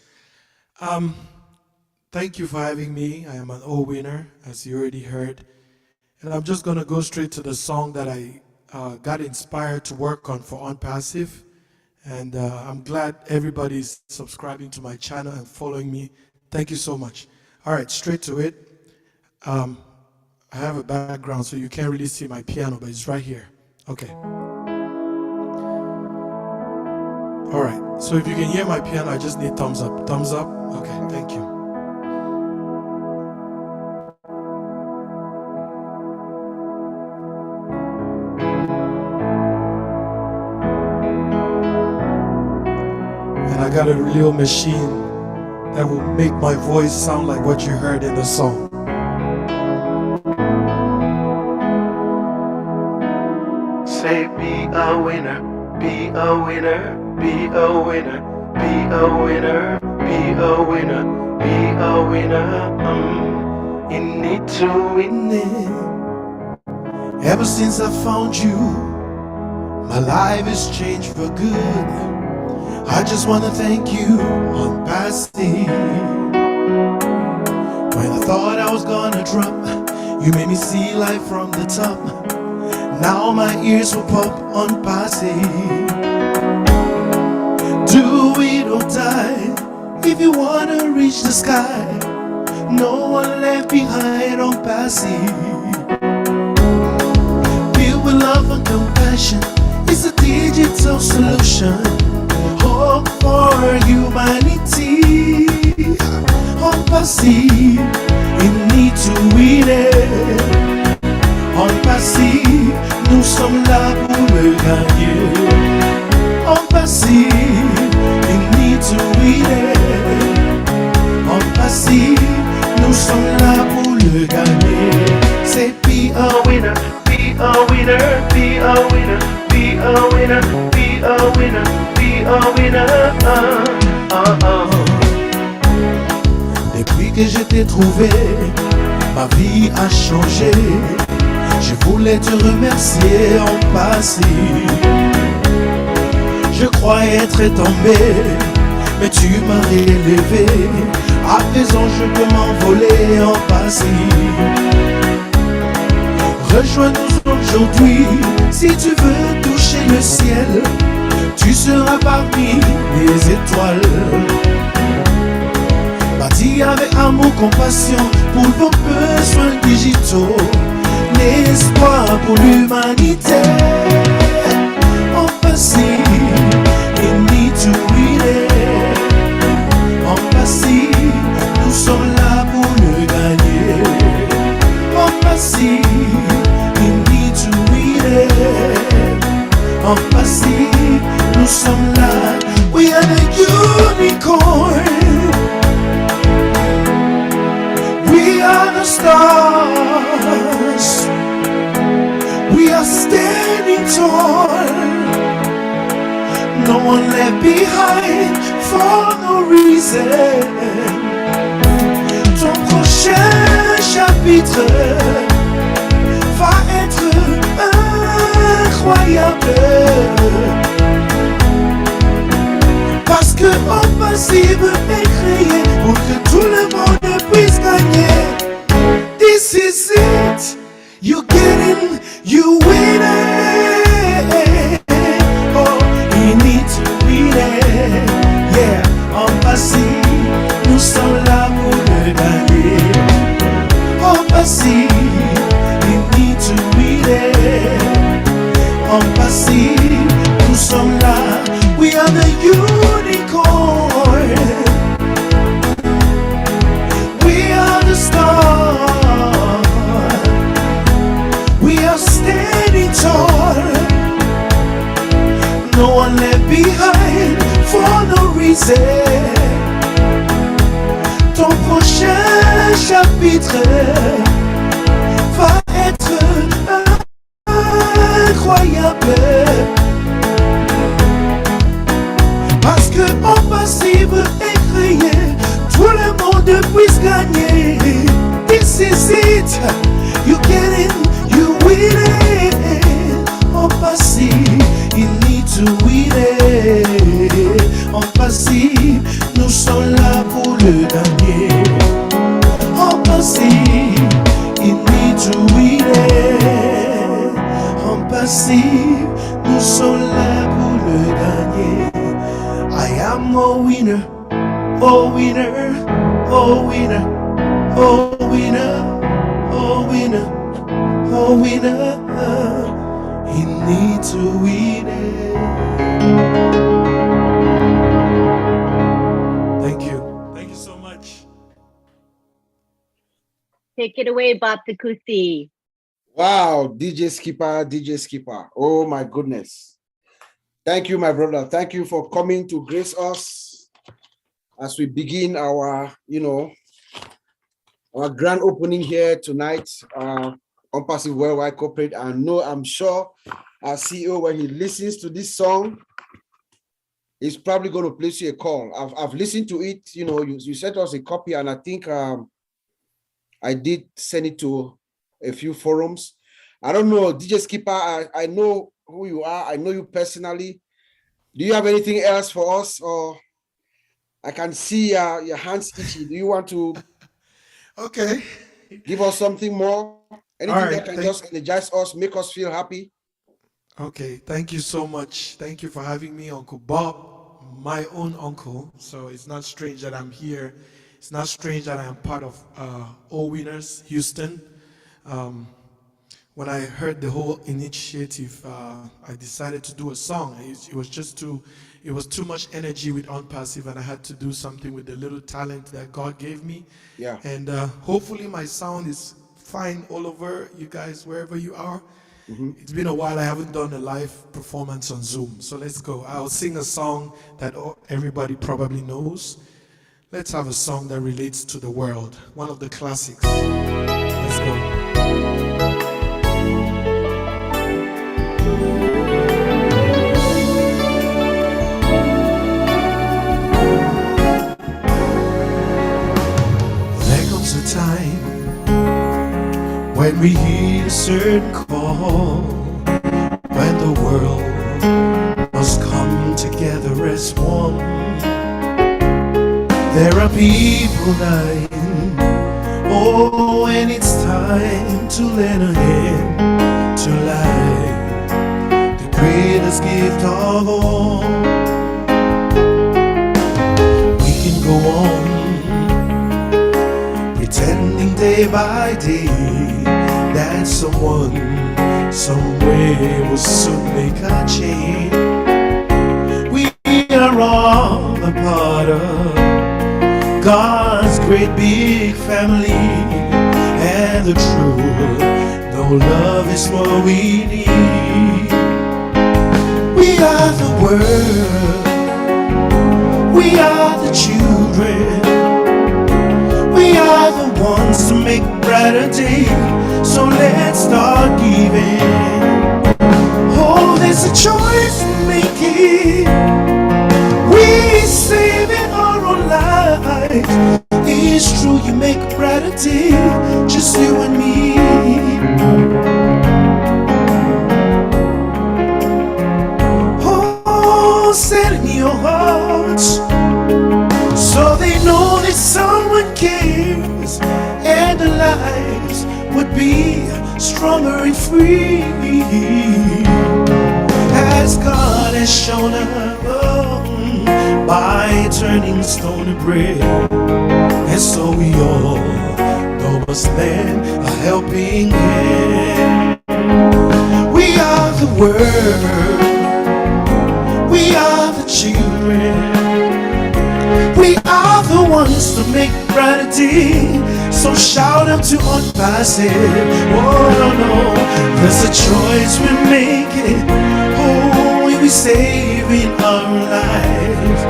Thank you for having me. I am an O winner, as you already heard. And I'm just going to go straight to the song that I got inspired to work on for OnPassive. And I'm glad everybody's subscribing to my channel and following me. Thank you so much. All right, straight to it. I have a background, so you can't really see my piano, but it's right here. Okay. All right, so if you can hear my piano, I just need thumbs up. Thumbs up? Okay, thank you. And I got a real machine that will make my voice sound like what you heard in the song. Say be a winner, be a winner, be a winner, be a winner, be a winner, be a winner. In need to win it. Ever since I found you, my life has changed for good. I just wanna thank you on passing. When I thought I was gonna drop, you made me see life from the top. Now my ears will pop on passing. Do it or die if you wanna reach the sky. No one left behind on passing. Filled with love and compassion, it's a digital solution. Hope for humanity. On passing, in need to win it. En passif, nous sommes là pour le gagner. En passif, in need to win it. En passif, nous sommes là pour le gagner. C'est be a winner, be a winner, be a winner, be a winner, be a winner, be a winner. Depuis que je t'ai trouvé, ma vie a changé. Je voulais te remercier en passé. Je croyais être tombé, mais tu m'as relevé. À présent je peux m'envoler en passé. Rejoins-nous aujourd'hui, si tu veux toucher le ciel. Tu seras parmi les étoiles. Bâti avec amour, compassion pour vos besoins digitaux. L'espoir pour l'humanité. En passé, in need to win it. En passé, nous sommes là pour le gagner. En passé, in need to win it. behind for no reason. Ton prochain chapitre va être incroyable. Parce que au passé est créé pour que tout le monde puisse gagner. This is it. You get in, you win it. Oh, you need to win it. Yeah, en passé, nous sommes là pour le gagner. En passé, you need to win it. En passé, nous sommes là. We are the unicorn. We are the star. We are standing tall. No one left behind for no reason. Ton prochain chapitre va être incroyable. Parce que en passif est créé, tout le monde puisse gagner. This is it. You get in, you win it. En passif, you need to win it. En passif, nous sommes là pour le gagner. En passif, you need to win it. En passif, nous sommes là pour le gagner. I am a winner, oh winner, oh winner, oh winner, oh winner, oh winner. You need to win it. Thank you. Thank you so much. Take it away, Bob Takusi. Wow, DJ Skipper, DJ Skipper. Oh my goodness. Thank you, my brother. Thank you for coming to grace us as we begin our, our grand opening here tonight on Passive Worldwide Corporate. I'm sure our CEO, when he listens to this song, is probably going to place you a call. I've listened to it. You sent us a copy, and I think I did send it to a few forums. I don't know, DJ Skipper, I know who you are. I know you personally. Do you have anything else for us? Or I can see your hands itchy. Do you want to Okay. give us something more? Anything right, that can just energize us, make us feel happy? Okay, thank you so much. Thank you for having me, Uncle Bob, my own uncle. So it's not strange that I'm here. It's not strange that I am part of OWinners Houston. When I heard the whole initiative, I decided to do a song. It was too much energy with Unpassive, and I had to do something with the little talent that God gave me. Yeah. And hopefully my sound is fine all over you guys, wherever you are. It's been a while. I haven't done a live performance on Zoom. So let's go. I'll sing a song that everybody probably knows. Let's have a song that relates to the world. One of the classics. Let's go. Time when we hear a certain call, when the world must come together as one. There are people dying, oh, and it's time to lend a hand to life, the greatest gift of all. We can go on pretending day by day that someone somewhere will soon make a change. We are all a part of God's great big family, and the truth, no love is what we need. We are the world, we are the children, we are the ones to make brighter day. So let's start giving. Oh, there's a choice to make it. saving our own lives. It's true, you make a brighter day, just you and me. Oh, set in your hearts, so they know that someone cares, and their lives would be stronger and free. As God has shown us by turning stone to bread, and so we all must lend a helping hand. We are the world, we are the children, we are the ones to make brighter day. So shout out to unpassive. Oh no, no, there's a choice we're making. Oh, we saving our lives.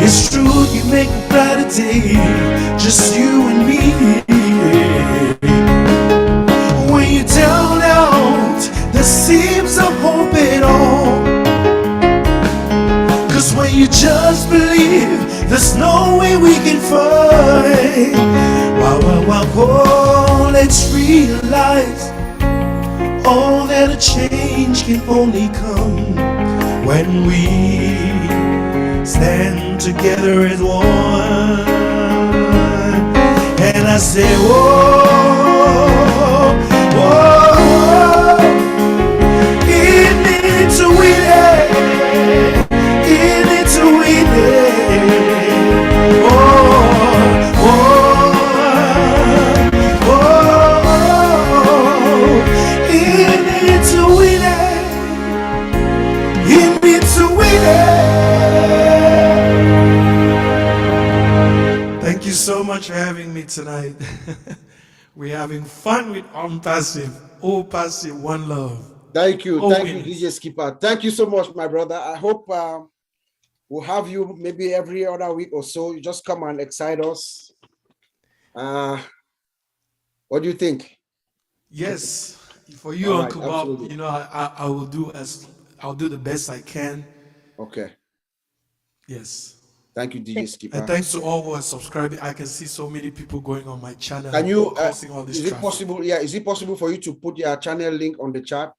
It's true, you make a brighter day, just you and me. When you down out, there seems no hope at all. Cause when you just believe, there's no way we can fight. Wow, oh, let's realize, oh, that a change can only come when we stand together as one. And I say, whoa, whoa, in it to win it, in it to win it. Oh, oh, oh, in it to win it, in it to win it. Thank you so much for having me tonight. We're having fun with Passive. All Passive, one love. Thank you. All Thank winners. you, DJ Skipper. Thank you so much, my brother. I hope we'll have you maybe every other week or so. You just come and excite us. What do you think? Yes, for you, All right, Uncle Bob. absolutely. You know, I'll do the best I can. Okay. Yes. Thank you, DJ Skipper. And thanks to all who are subscribing. I can see so many people going on my channel. Can you, causing all this is it traffic. possible? Yeah, is it possible for you to put your channel link on the chat?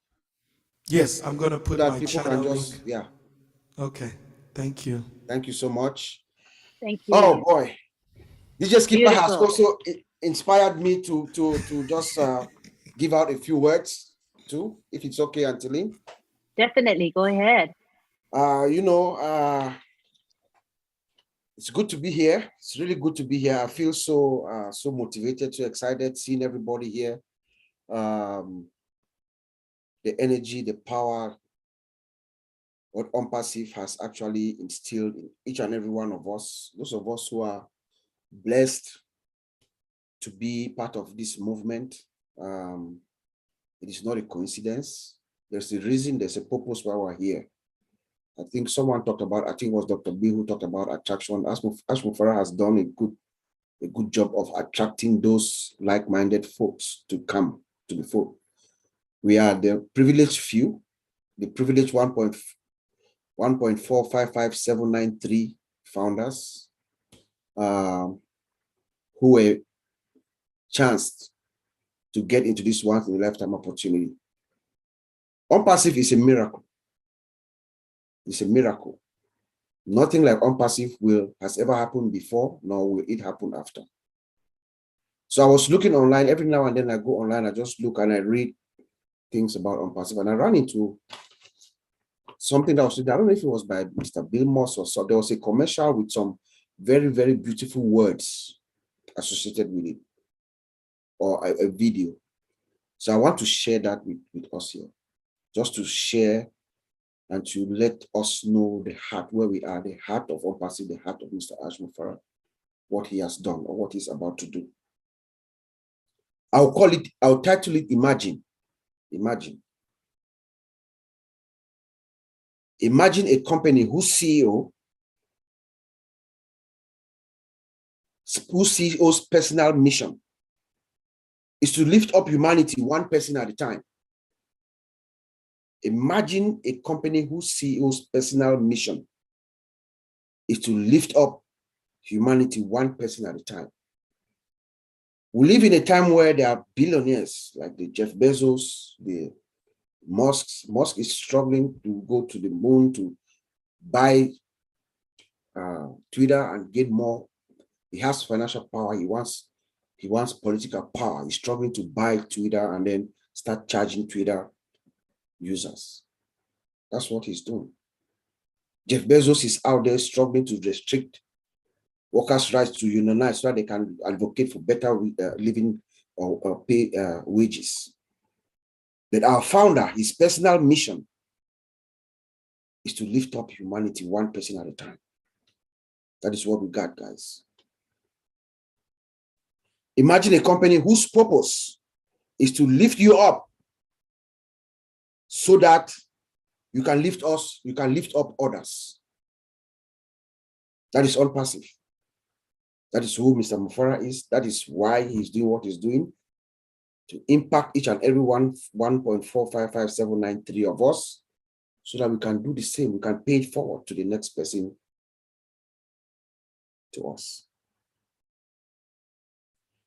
Yes, I'm gonna put so that my people channel can just, link. yeah. Okay, thank you. Thank you so much. Thank you. Oh boy, DJ Skipper has Beautiful. also inspired me to just give out a few words too, if it's okay, Anteline. Definitely, go ahead. You know, it's good to be here. It's really good to be here. I feel so so motivated, so excited seeing everybody here. The energy, the power, what Passive has actually instilled in each and every one of us. Those of us who are blessed to be part of this movement. It is not a coincidence. There's a reason, there's a purpose why we're here. I think someone talked about, I think it was Dr. B who talked about attraction. Ashmufara has done a good job of attracting those like-minded folks to come to the fold. We are the privileged few, the privileged 1.455793 founders who were chanced to get into this once-in-a-lifetime opportunity. Passive is a miracle. It's a miracle. Nothing like Passive has ever happened before, nor will it happen after. So I was looking online, every now and then I go online, I just look and I read things about Passive, and I ran into something that was, I don't know if it was by Mr. Bill Moss or so. There was a commercial with some very, very beautiful words associated with it, or a video. So I want to share that with us here, just to share and to let us know the heart where we are, the heart of Passive, the heart of Mr. Ashmufara, what he has done or what he's about to do. I'll title it Imagine. Imagine. Imagine a company whose CEO's personal mission is to lift up humanity one person at a time. Imagine a company whose CEO's personal mission is to lift up humanity one person at a time. We live in a time where there are billionaires like the Jeff Bezos, the Musk. Musk is struggling to go to the moon to buy Twitter and get more. He has financial power. He wants political power. He's struggling to buy Twitter and then start charging Twitter users. That's what he's doing. Jeff Bezos is out there struggling to restrict workers' rights to unionize so that they can advocate for better living or pay wages. But our founder, his personal mission is to lift up humanity one person at a time. That is what we got, guys. Imagine a company whose purpose is to lift you up so that you can lift us, you can lift up others. That is all passive. That is who Mr. Mufara is. That is why he's doing what he's doing, to impact each and every 1.455793 of us, so that we can do the same. We can pay it forward to the next person to us.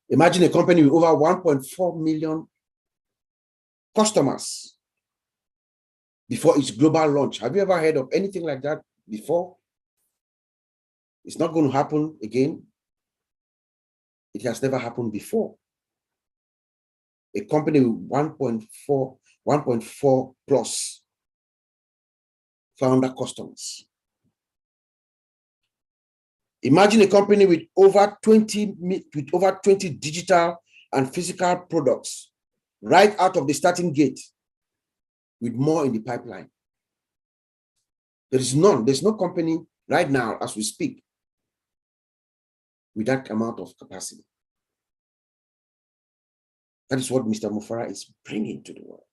Imagine a company with over 1.4 million customers before its global launch. Have you ever heard of anything like that before? It's not going to happen again. It has never happened before. A company with 1.4 plus founder customers. Imagine a company with over 20 digital and physical products right out of the starting gate, with more in the pipeline. There's no company right now as we speak with that amount of capacity. That is what Mr. Mufara is bringing to the world.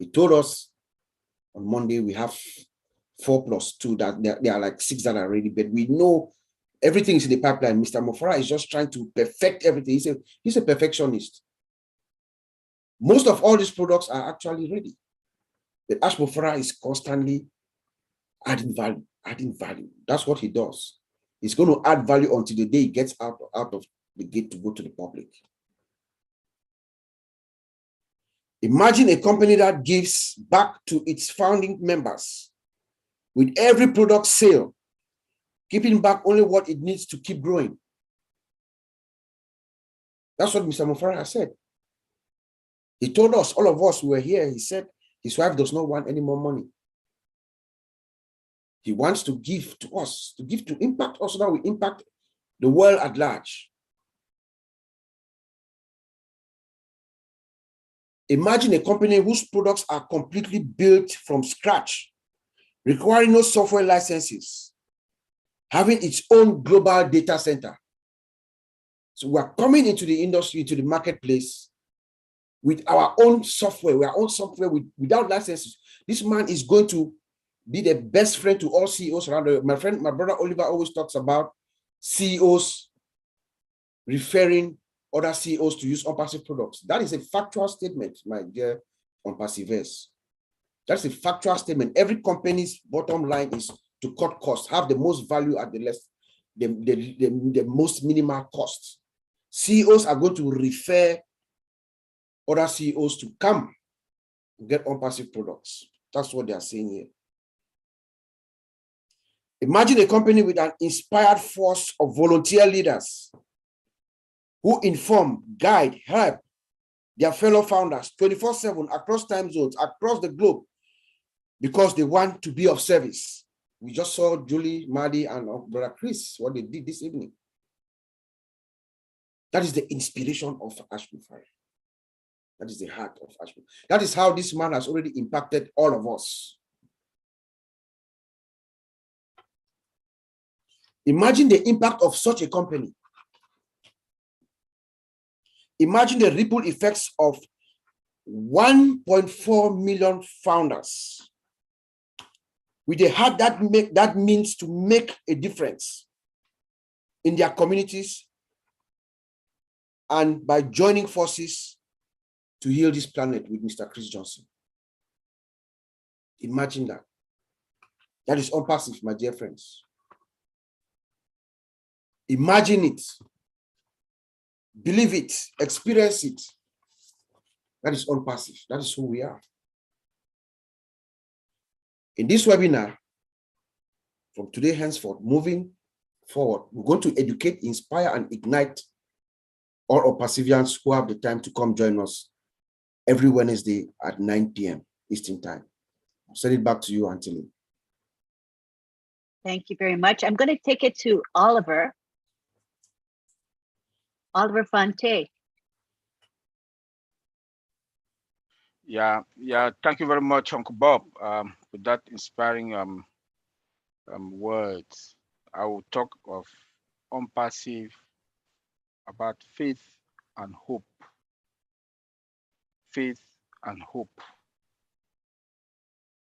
He told us on Monday we have 4 plus 2, that there are like 6 that are ready, but we know everything is in the pipeline. Mr. Mufara is just trying to perfect everything. He's a perfectionist. Most of all these products are actually ready. But Ash Mufara is constantly adding value. That's what he does. He's going to add value until the day he gets out of the gate to go to the public. Imagine a company that gives back to its founding members with every product sale, keeping back only what it needs to keep growing. That's what Mr. Mufara said. He told us, all of us who were here, he said his wife does not want any more money. He wants to give to us, to impact us so that we impact the world at large. Imagine a company whose products are completely built from scratch, requiring no software licenses, having its own global data center. So we're coming into the industry, to the marketplace with our own software, without licenses. This man is going to be the best friend to all CEOs around the world. My brother Oliver always talks about CEOs referring other CEOs to use OnPassive products. That is a factual statement, my dear OnPassivers. That's a factual statement. Every company's bottom line is to cut costs, have the most value at the most minimal cost. CEOs are going to refer other CEOs to come get OnPassive products. That's what they are saying here. Imagine a company with an inspired force of volunteer leaders who inform, guide, help their fellow founders 24/7 across time zones, across the globe, because they want to be of service. We just saw Julie, Maddie, and Brother Chris, what they did this evening. That is the inspiration of Ash Mufara. That is the heart of Ash Mufara. That is how this man has already impacted all of us. Imagine the impact of such a company. Imagine the ripple effects of 1.4 million founders with a heart that means to make a difference in their communities and by joining forces to heal this planet with Mr. Chris Johnson. Imagine that. That is OnPassive, my dear friends. Imagine it. Believe it. Experience it. That is all passive. That is who we are. In this webinar, from today henceforth, moving forward, we're going to educate, inspire, and ignite all our perseverance who have the time to come join us every Wednesday at 9 p.m. Eastern Time. I'll send it back to you, Anthony. Thank you very much. I'm going to take it to Oliver. Oliver Fonte. Yeah. Thank you very much, Uncle Bob, for that inspiring words. I will talk of unpassive, about faith and hope. Faith and hope.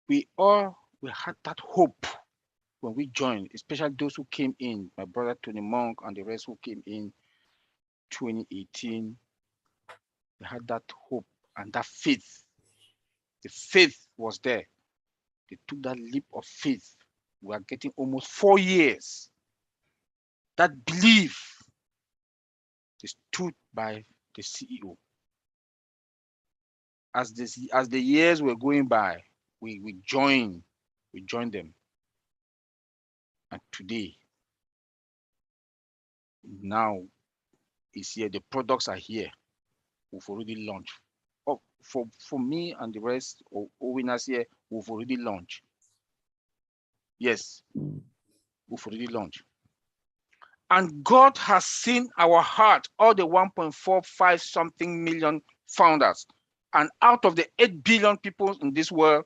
We had that hope when we joined, especially those who came in, my brother Tony Monk and the rest who came in 2018. They had that hope and that faith. The faith was there. They took that leap of faith. We are getting almost 4 years. That belief, they stood by the CEO. As the years were going by, we joined them. And today, now is here. The products are here. We've already launched. Oh, for me and the rest of OWinners here, we've already launched. Yes, we've already launched. And God has seen our heart, all the 1.45 something million founders. And out of the 8 billion people in this world,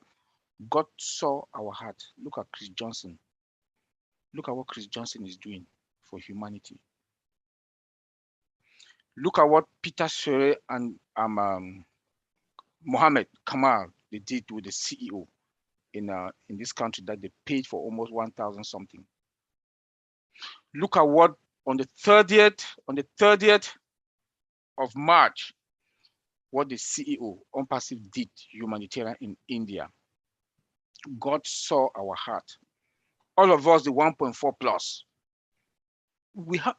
God saw our heart. Look at Chris Johnson. Look at what Chris Johnson is doing for humanity. Look at what Peter Shere and Mohammed Kamal, they did with the CEO in this country that they paid for almost 1,000 something. Look at what on the 30th of March, what the CEO Unpassive did humanitarian in India. God saw our heart. All of us, the 1.4 plus, we have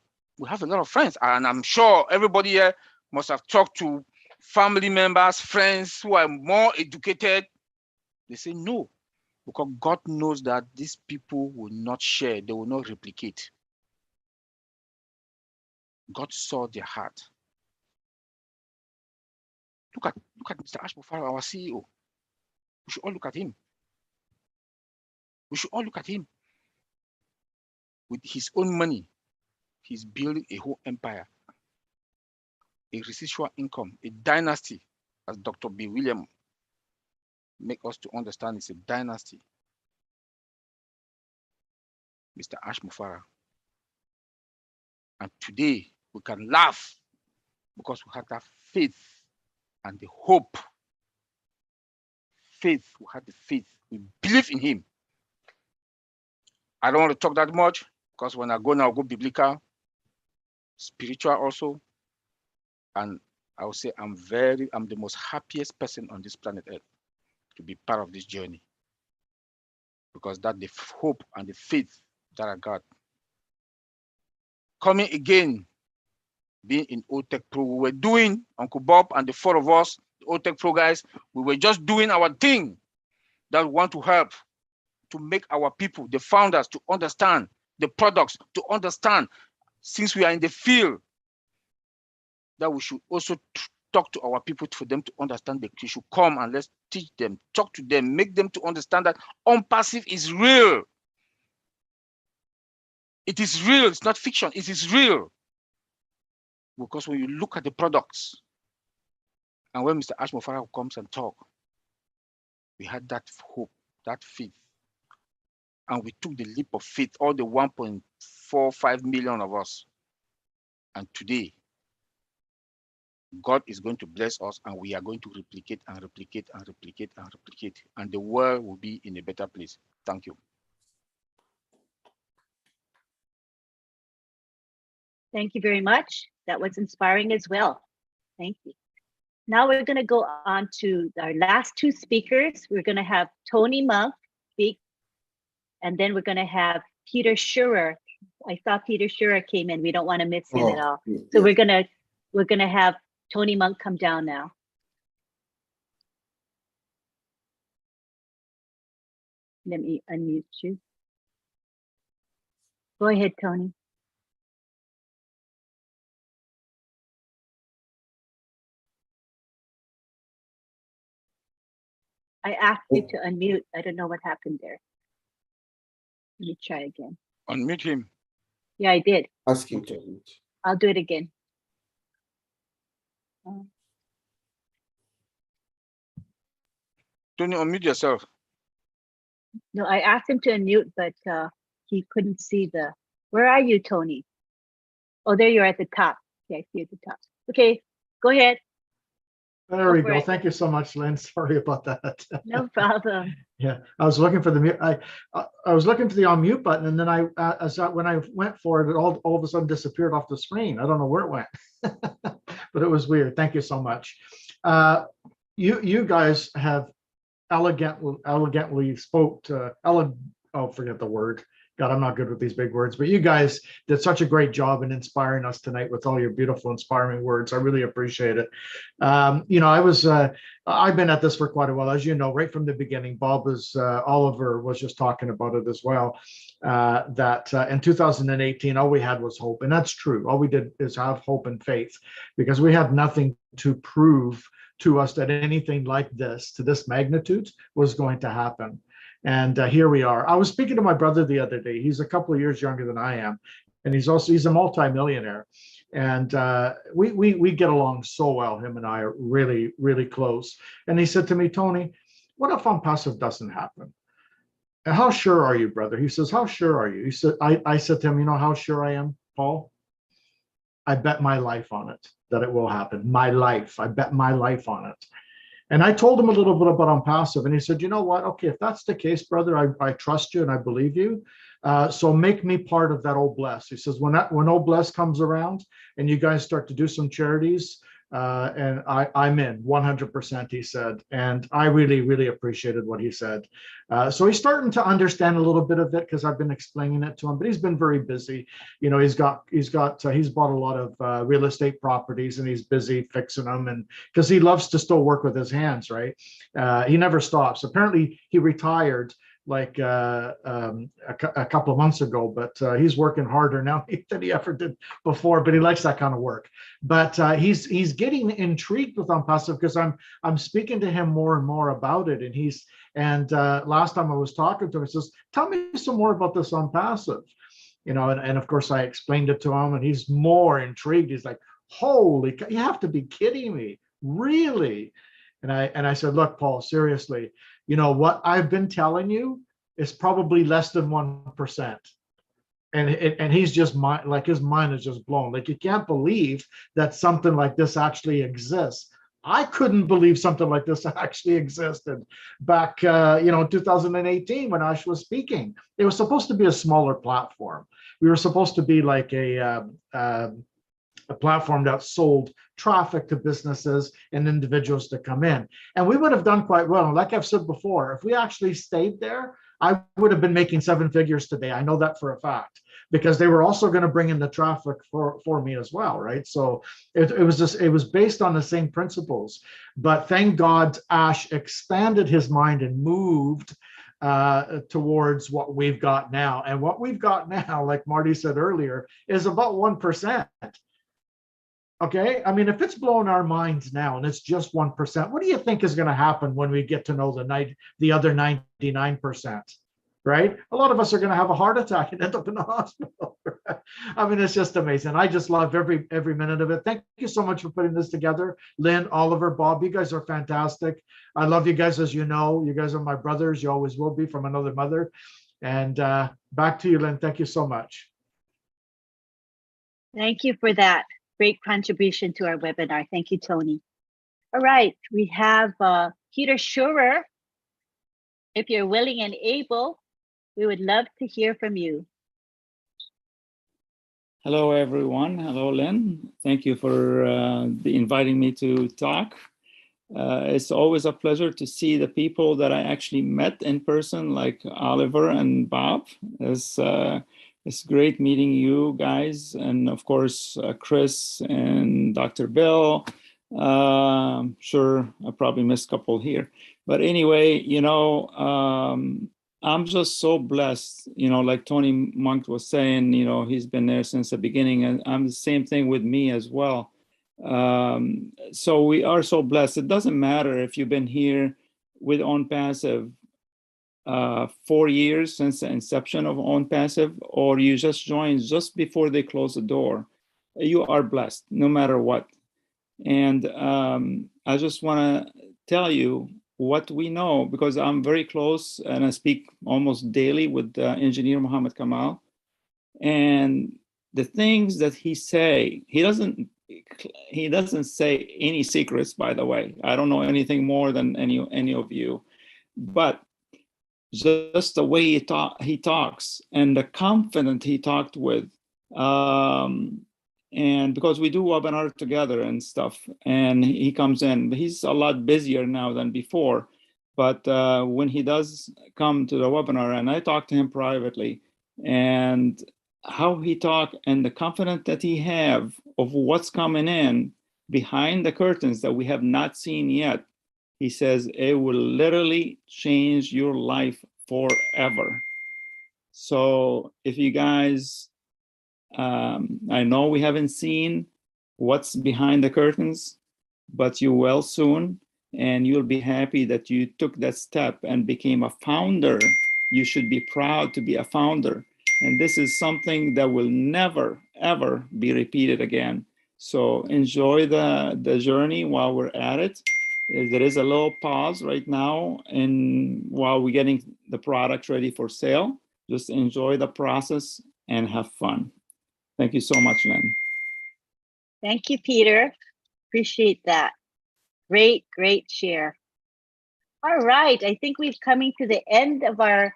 a lot of friends, and I'm sure everybody here must have talked to family members, friends who are more educated. They say no, because God knows that these people will not share, they will not replicate. God saw their heart. Look at Mr. Ashmufara, our CEO. We should all look at him. We should all look at him. With his own money, he's building a whole empire, a residual income, a dynasty, as Dr. B. William make us to understand it's a dynasty. Mr. Ashmufara. And today we can laugh because we had that faith and the hope. Faith, we had the faith. We believe in him. I don't want to talk that much because when I go now, I'll go biblical, spiritual also. And I will say I'm the most happiest person on this planet Earth to be part of this journey. Because that the hope and the faith that I got. Coming again, being in OTech Pro, we were doing, Uncle Bob and the 4 of us, the OTech Pro guys, we were just doing our thing that we want to help to make our people, the founders, to understand the products, to understand, since we are in the field, that we should also talk to our people for them to understand that they should come and let's teach them, talk to them, make them to understand that unpassive is real. It is real, it's not fiction, it is real. Because when you look at the products, and when Mr. Ashmufara comes and talk, we had that hope, that faith. And we took the leap of faith, all the 1.45 million of us. And today, God is going to bless us and we are going to replicate and replicate and replicate and replicate. And the world will be in a better place. Thank you. Thank you very much. That was inspiring as well. Thank you. Now we're going to go on to our last 2 speakers. We're going to have Tony Monk speak, and then we're going to have Peter Schurer I saw Peter Schurer came in. We don't want to miss him at Oh, all. yes. So we're gonna have Tony Monk come down now. Let me unmute you. Go ahead, Tony. I asked you to unmute. I don't know what happened there. Let me try again. Unmute him. Yeah, I did. Ask him to unmute. I'll do it again. Tony, unmute yourself. No, I asked him to unmute, but he couldn't see the. Where are you, Tony? Oh, there you are at the top. Yeah, I see you at the top. Okay, go ahead. There we for go. it. Thank you so much, Lynn. Sorry about that. No problem. Yeah, I was looking for the mute. I was looking for the unmute button, and then when I went for it, it all of a sudden disappeared off the screen. I don't know where it went, but it was weird. Thank you so much. You guys have elegantly spoke to oh, forget the word. God, I'm not good with these big words, but you guys did such a great job in inspiring us tonight with all your beautiful, inspiring words. I really appreciate it. You know, I've been at this for quite a while, as you know, right from the beginning. Oliver was just talking about it as well, that in 2018, all we had was hope. And that's true. All we did is have hope and faith, because we had nothing to prove to us that anything like this, to this magnitude, was going to happen. And here we are. I was speaking to my brother the other day. He's a couple of years younger than I am, and he's a multimillionaire. And we get along so well. Him and I are really, really close. And he said to me, Tony, what if OwnPassive doesn't happen? And how sure are you, brother? He says, how sure are you? He said, I said to him, you know how sure I am, Paul? I bet my life on it that it will happen. My life. I bet my life on it. And I told him a little bit about OwnPassive, and he said, you know what? Okay, if that's the case, brother, I trust you and I believe you. So make me part of that OBless. He says, when OBless comes around and you guys start to do some charities, and I'm in 100%, he said. And I really, really appreciated what he said. So he's starting to understand a little bit of it, because I've been explaining it to him, but he's been very busy. You know, he's bought a lot of real estate properties, and he's busy fixing them, and because he loves to still work with his hands, right? He never stops. Apparently he retired like a couple of months ago, but he's working harder now than he ever did before, but he likes that kind of work. But he's getting intrigued with OwnPassive, because I'm speaking to him more and more about it. And last time I was talking to him, he says, tell me some more about this OwnPassive. You know, and of course I explained it to him, and he's more intrigued. He's like, holy, you have to be kidding me, really? And I said, look, Paul, seriously, you know what I've been telling you is probably less than 1%. And he's just like, his mind is just blown. Like, you can't believe that something like this actually exists. I couldn't believe something like this actually existed back, you know, 2018 when Ash was speaking. It was supposed to be a smaller platform. We were supposed to be like a platform that sold traffic to businesses and individuals to come in. And we would have done quite well. And like I've said before, if we actually stayed there, I would have been making 7 figures today. I know that for a fact, because they were also going to bring in the traffic for me as well, right? So it was based on the same principles. But thank God Ash expanded his mind and moved towards what we've got now. And what we've got now, like Marty said earlier, is about 1%. Okay, I mean, if it's blowing our minds now and it's just 1%, what do you think is going to happen when we get to know the other 99%? Right? A lot of us are going to have a heart attack and end up in the hospital. I mean, it's just amazing. I just love every minute of it. Thank you so much for putting this together, Lynn, Oliver, Bob. You guys are fantastic. I love you guys, as you know. You guys are my brothers. You always will be, from another mother. And back to you, Lynn. Thank you so much. Thank you for that great contribution to our webinar. Thank you, Tony. All right, we have Peter Schurer. If you're willing and able, we would love to hear from you. Hello, everyone. Hello, Lynn. Thank you for inviting me to talk. It's always a pleasure to see the people that I actually met in person, like Oliver and Bob. It's It's great meeting you guys, and of course, Chris and Dr. Bill. Sure, I probably missed a couple here. But anyway, I'm just so blessed, like Tony Monk was saying, he's been there since the beginning, and I'm the same thing with me as well. So we are so blessed. It doesn't matter if you've been here with On Passive 4 years since the inception of On Passive, or you just joined just before they close the door. You are blessed no matter what. And I just want to tell you what we know, because I'm very close and I speak almost daily with Engineer Muhammad Kamal. And the things that he say, he doesn't say any secrets, by the way. I don't know anything more than any of you, but just the way he talks and the confidence he talked with, and because we do webinar together and stuff, and he comes in, he's a lot busier now than before, but when he does come to the webinar, and I talk to him privately, and how he talk and the confidence that he have of what's coming in behind the curtains that we have not seen yet, he says it will literally change your life forever. So if you guys, I know we haven't seen what's behind the curtains, but you will soon, and you'll be happy that you took that step and became a founder. You should be proud to be a founder. And this is something that will never, ever be repeated again. So enjoy the journey while we're at it. There is a little pause right now, and while we're getting the product ready for sale, just enjoy the process and have fun. Thank you so much, Lynn. Thank you, Peter. Appreciate that. Great share. All right, I think we've coming to the end of our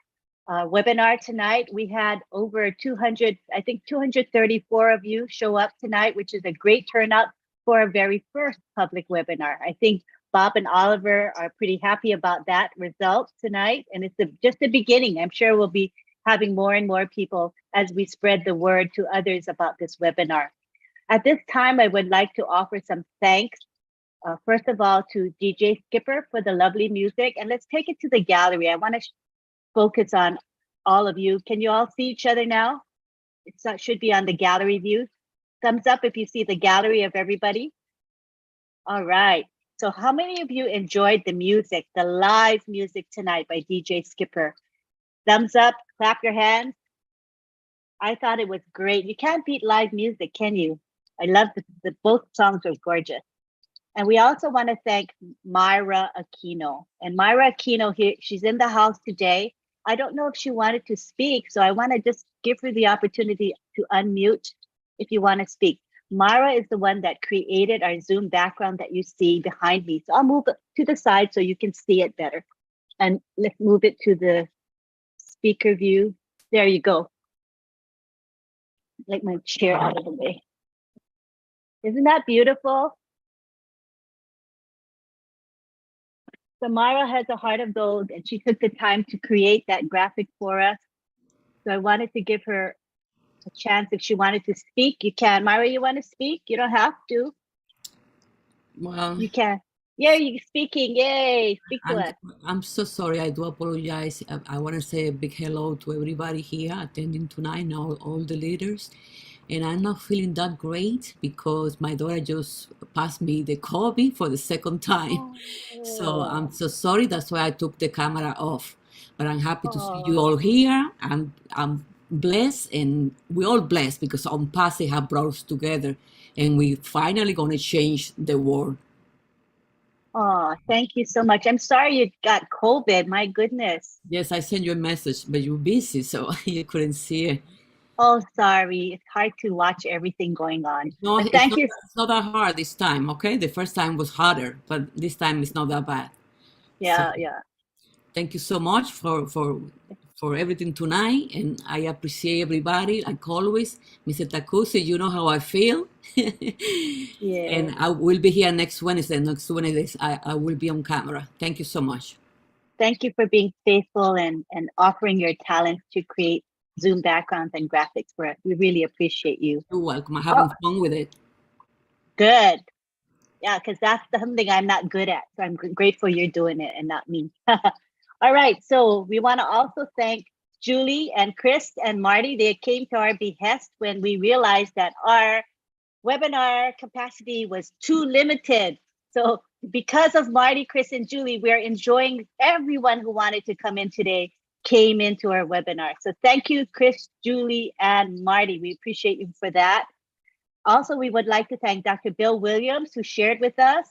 webinar tonight. We had over 200, I think 234 of you show up tonight, which is a great turnout for our very first public webinar. I think Bob and Oliver are pretty happy about that result tonight, and it's just the beginning. I'm sure we'll be having more and more people as we spread the word to others about this webinar. At this time, I would like to offer some thanks. First of all, to DJ Skipper for the lovely music, and let's take it to the gallery. I want to focus on all of you. Can you all see each other now? It should be on the gallery view. Thumbs up if you see the gallery of everybody. All right. So how many of you enjoyed the music, the live music tonight by DJ Skipper? Thumbs up, clap your hands. I thought it was great. You can't beat live music, can you? I love the both songs are gorgeous. And we also want to thank Myra Aquino. And Myra Aquino here, she's in the house today. I don't know if she wanted to speak, so I want to just give her the opportunity to unmute if you want to speak. Myra is the one that created our Zoom background that you see behind me. So I'll move it to the side so you can see it better. And let's move it to the speaker view. There you go. Like my chair out of the way. Isn't that beautiful? So Myra has a heart of gold, and she took the time to create that graphic for us. So I wanted to give her a chance. If she wanted to speak, you can. Myra, you want to speak? You don't have to. Well, you can. Yeah, you're speaking. Yay, speak to us. I'm so sorry. I do apologize. I want to say a big hello to everybody here attending tonight, now all the leaders. And I'm not feeling that great because my daughter just passed me the COVID for the second time. So I'm so sorry. That's why I took the camera off. But I'm happy to see you all here. I'm blessed, and we're all blessed because On Passive have brought us together, and we finally going to change the world. Oh, thank you so much. I'm sorry you got COVID. My goodness. Yes, I sent you a message, but you're busy, so you couldn't see it. Oh, sorry. It's hard to watch everything going on. No, but thank you. It's not that hard this time, okay? The first time was harder, but this time it's not that bad. Yeah, so, yeah. Thank you so much for everything tonight, and I appreciate everybody, like always. Mr. Takusi, you know how I feel. Yeah. And I will be here next Wednesday. Next Wednesday, I will be on camera. Thank you so much. Thank you for being faithful and offering your talent to create Zoom backgrounds and graphics for us. We really appreciate you. You're welcome. I'm having fun with it. Good. Yeah, because that's something I'm not good at. So I'm grateful you're doing it and not me. All right. So we want to also thank Julie and Chris and Marty. They came to our behest when we realized that our webinar capacity was too limited. So because of Marty, Chris, and Julie, we're enjoying everyone who wanted to come in today came into our webinar. So thank you, Chris, Julie, and Marty. We appreciate you for that. Also, we would like to thank Dr. Bill Williams, who shared with us,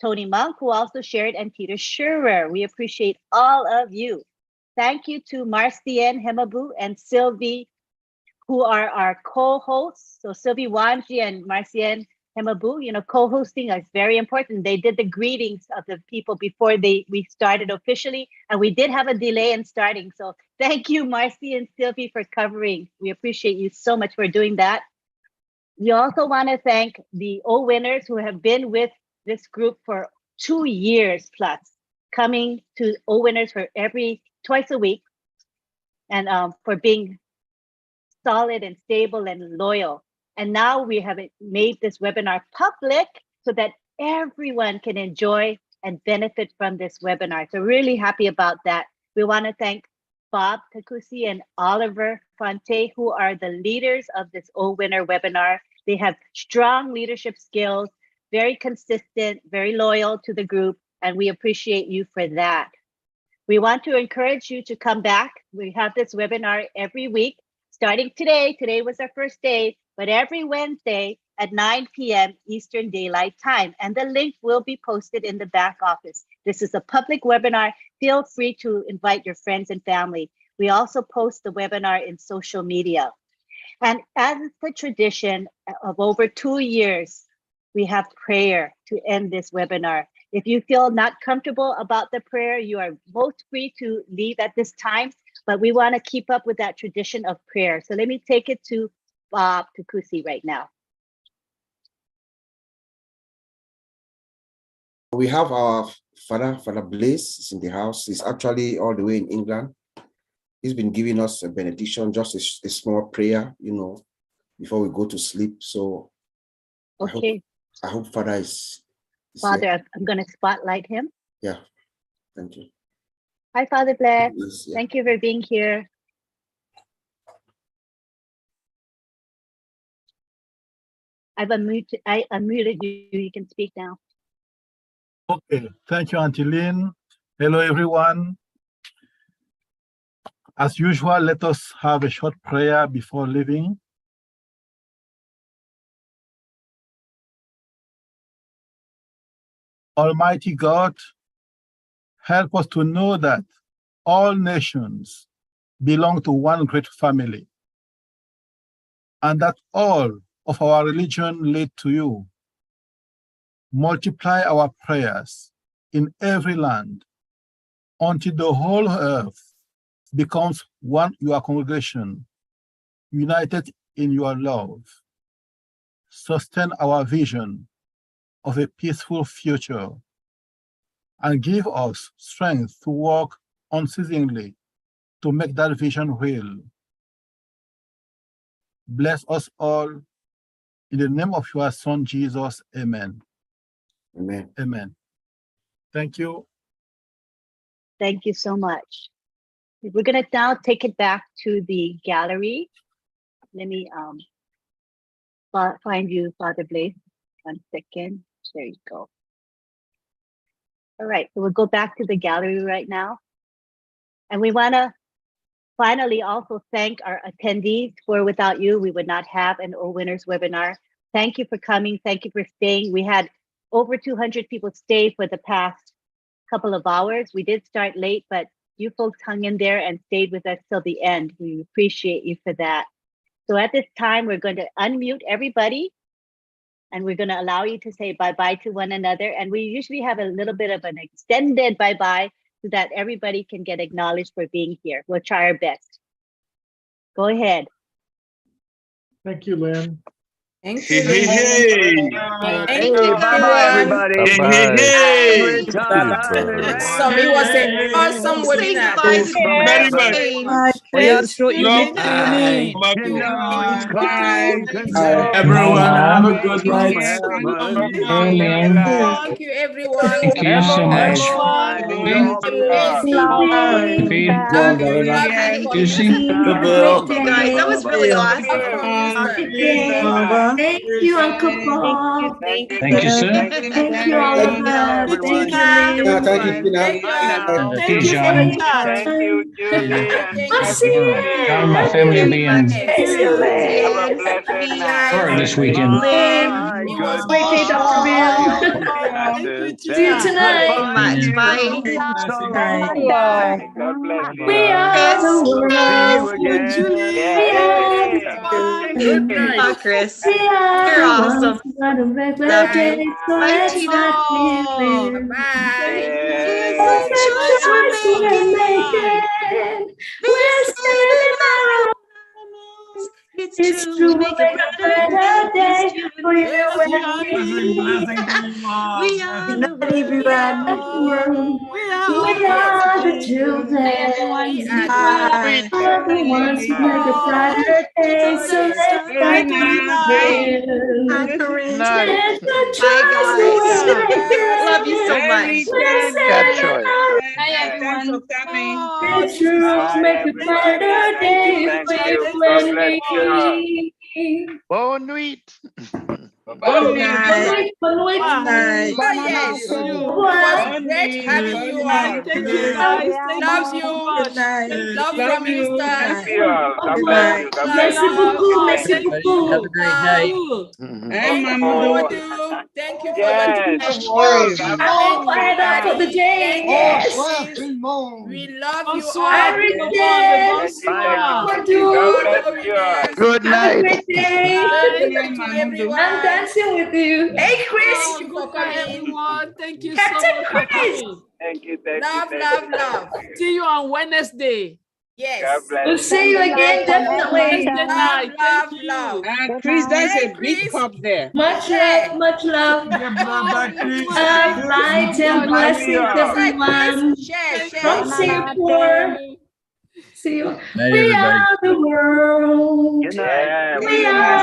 Tony Monk, who also shared, and Peter Schurer. We appreciate all of you. Thank you to Marcienne Hemabu and Sylvie, who are our co-hosts. So Sylvie Wanji and Marcienne Hemabu, co-hosting is very important. They did the greetings of the people before we started officially, and we did have a delay in starting. So thank you, Marcy and Sylvie, for covering. We appreciate you so much for doing that. We also want to thank the OWinners who have been with this group for 2 years plus, coming to OWinners for twice a week, and for being solid and stable and loyal. And now we have made this webinar public so that everyone can enjoy and benefit from this webinar. So really happy about that. We want to thank Bob Takusi and Oliver Fonte, who are the leaders of this OWinner webinar. They have strong leadership skills, very consistent, very loyal to the group, and we appreciate you for that. We want to encourage you to come back. We have this webinar every week, starting today. Today was our first day, but every Wednesday at 9 p.m. Eastern Daylight Time, and the link will be posted in the back office. This is a public webinar. Feel free to invite your friends and family. We also post the webinar in social media. And as it's the tradition of over 2 years, we have prayer to end this webinar. If you feel not comfortable about the prayer, you are most free to leave at this time, but we want to keep up with that tradition of prayer. So let me take it to Bob Takusi right now. We have our Father Blaze is in the house. He's actually all the way in England. He's been giving us a benediction, just a small prayer, before we go to sleep. So okay. I hope Father is Father, here. I'm going to spotlight him. Yeah, thank you. Hi, Father Blair. Yes, yeah. Thank you for being here. I unmuted you. You can speak now. Okay, thank you, Auntie Lynn. Hello, everyone. As usual, let us have a short prayer before leaving. Almighty God, help us to know that all nations belong to one great family, and that all of our religion lead to you. Multiply our prayers in every land until the whole earth becomes one your congregation, united in your love. Sustain our vision of a peaceful future and give us strength to work unceasingly to make that vision real. Bless us all in the name of your Son, Jesus. Amen. Amen. Amen. Thank you. Thank you so much. We're going to now take it back to the gallery. Let me find you, Father Blaze. 1 second. There you go. All right, so we'll go back to the gallery right now. And we want to finally also thank our attendees, for without you, we would not have an OWinners webinar. Thank you for coming. Thank you for staying. We had over 200 people stay for the past couple of hours. We did start late, but you folks hung in there and stayed with us till the end. We appreciate you for that. So at this time, we're going to unmute everybody, and we're going to allow you to say bye-bye to one another. And we usually have a little bit of an extended bye-bye so that everybody can get acknowledged for being here. We'll try our best. Go ahead. Thank you, Lynn. Thank Hey, you. hey, hey. Thank Hey, you, bye-bye, everyone. everybody. Hey, hey, Bye-bye. hey. Bye-bye. Awesome. It was an awesome webinar. Very much. We are so Love. indebted to you, Nick. Everyone, have a good From night. heaven. Hey, Lynn. Thank you, everyone. Thank you so much. Everyone. Sophie, John, very much. Love you for Susie, Good Bill. you guys. That was really awesome. Thank you, Uncle Paul. thank you, sir. Thank you, Oliver. Thank you, Lynn. Thank you, Tina. Thank you. Hey, Thank you, John. I'll see you. John and my family will be in Florida this weekend. It was Great day, Dr. Bill. See you tonight. We are the world. We are the children. Chris. We are You're the awesome. ones who got a better day. So let's not give in. bye. It's the choice we're making. We're standing our it's true, we'll make a better day for you and me. We are We are the world. We are the children. We are the ones who make a brighter day. So let's start giving. It's the choice we're making. Love you so much. We're standing our it's true, make a brighter day for you and me. Bonne nuit. Bonne nuit. Bonne nuit. Oh, yes. It was great having you all. Thank you, guys. Thank Love you you. so much. Love from Houston. Merci beaucoup. Merci beaucoup. Have a great day. Thank you for your time. Oh, I had that for the day. Yes. We love you all. Irish dance. Good Have a night. great day. Thank you, everyone. I'm dancing with you. Hey, Chris. Thank you for coming. Everyone, thank you Captain so much for Chris. coming. Love. See you on Wednesday. Yes. We'll see you again, definitely. Wednesday night. Thank you. Love. Chris, that's a big cup there. Much love, much love. Love, light, and blessings, everyone. From Singapore. See you. We are the world. Good night. We are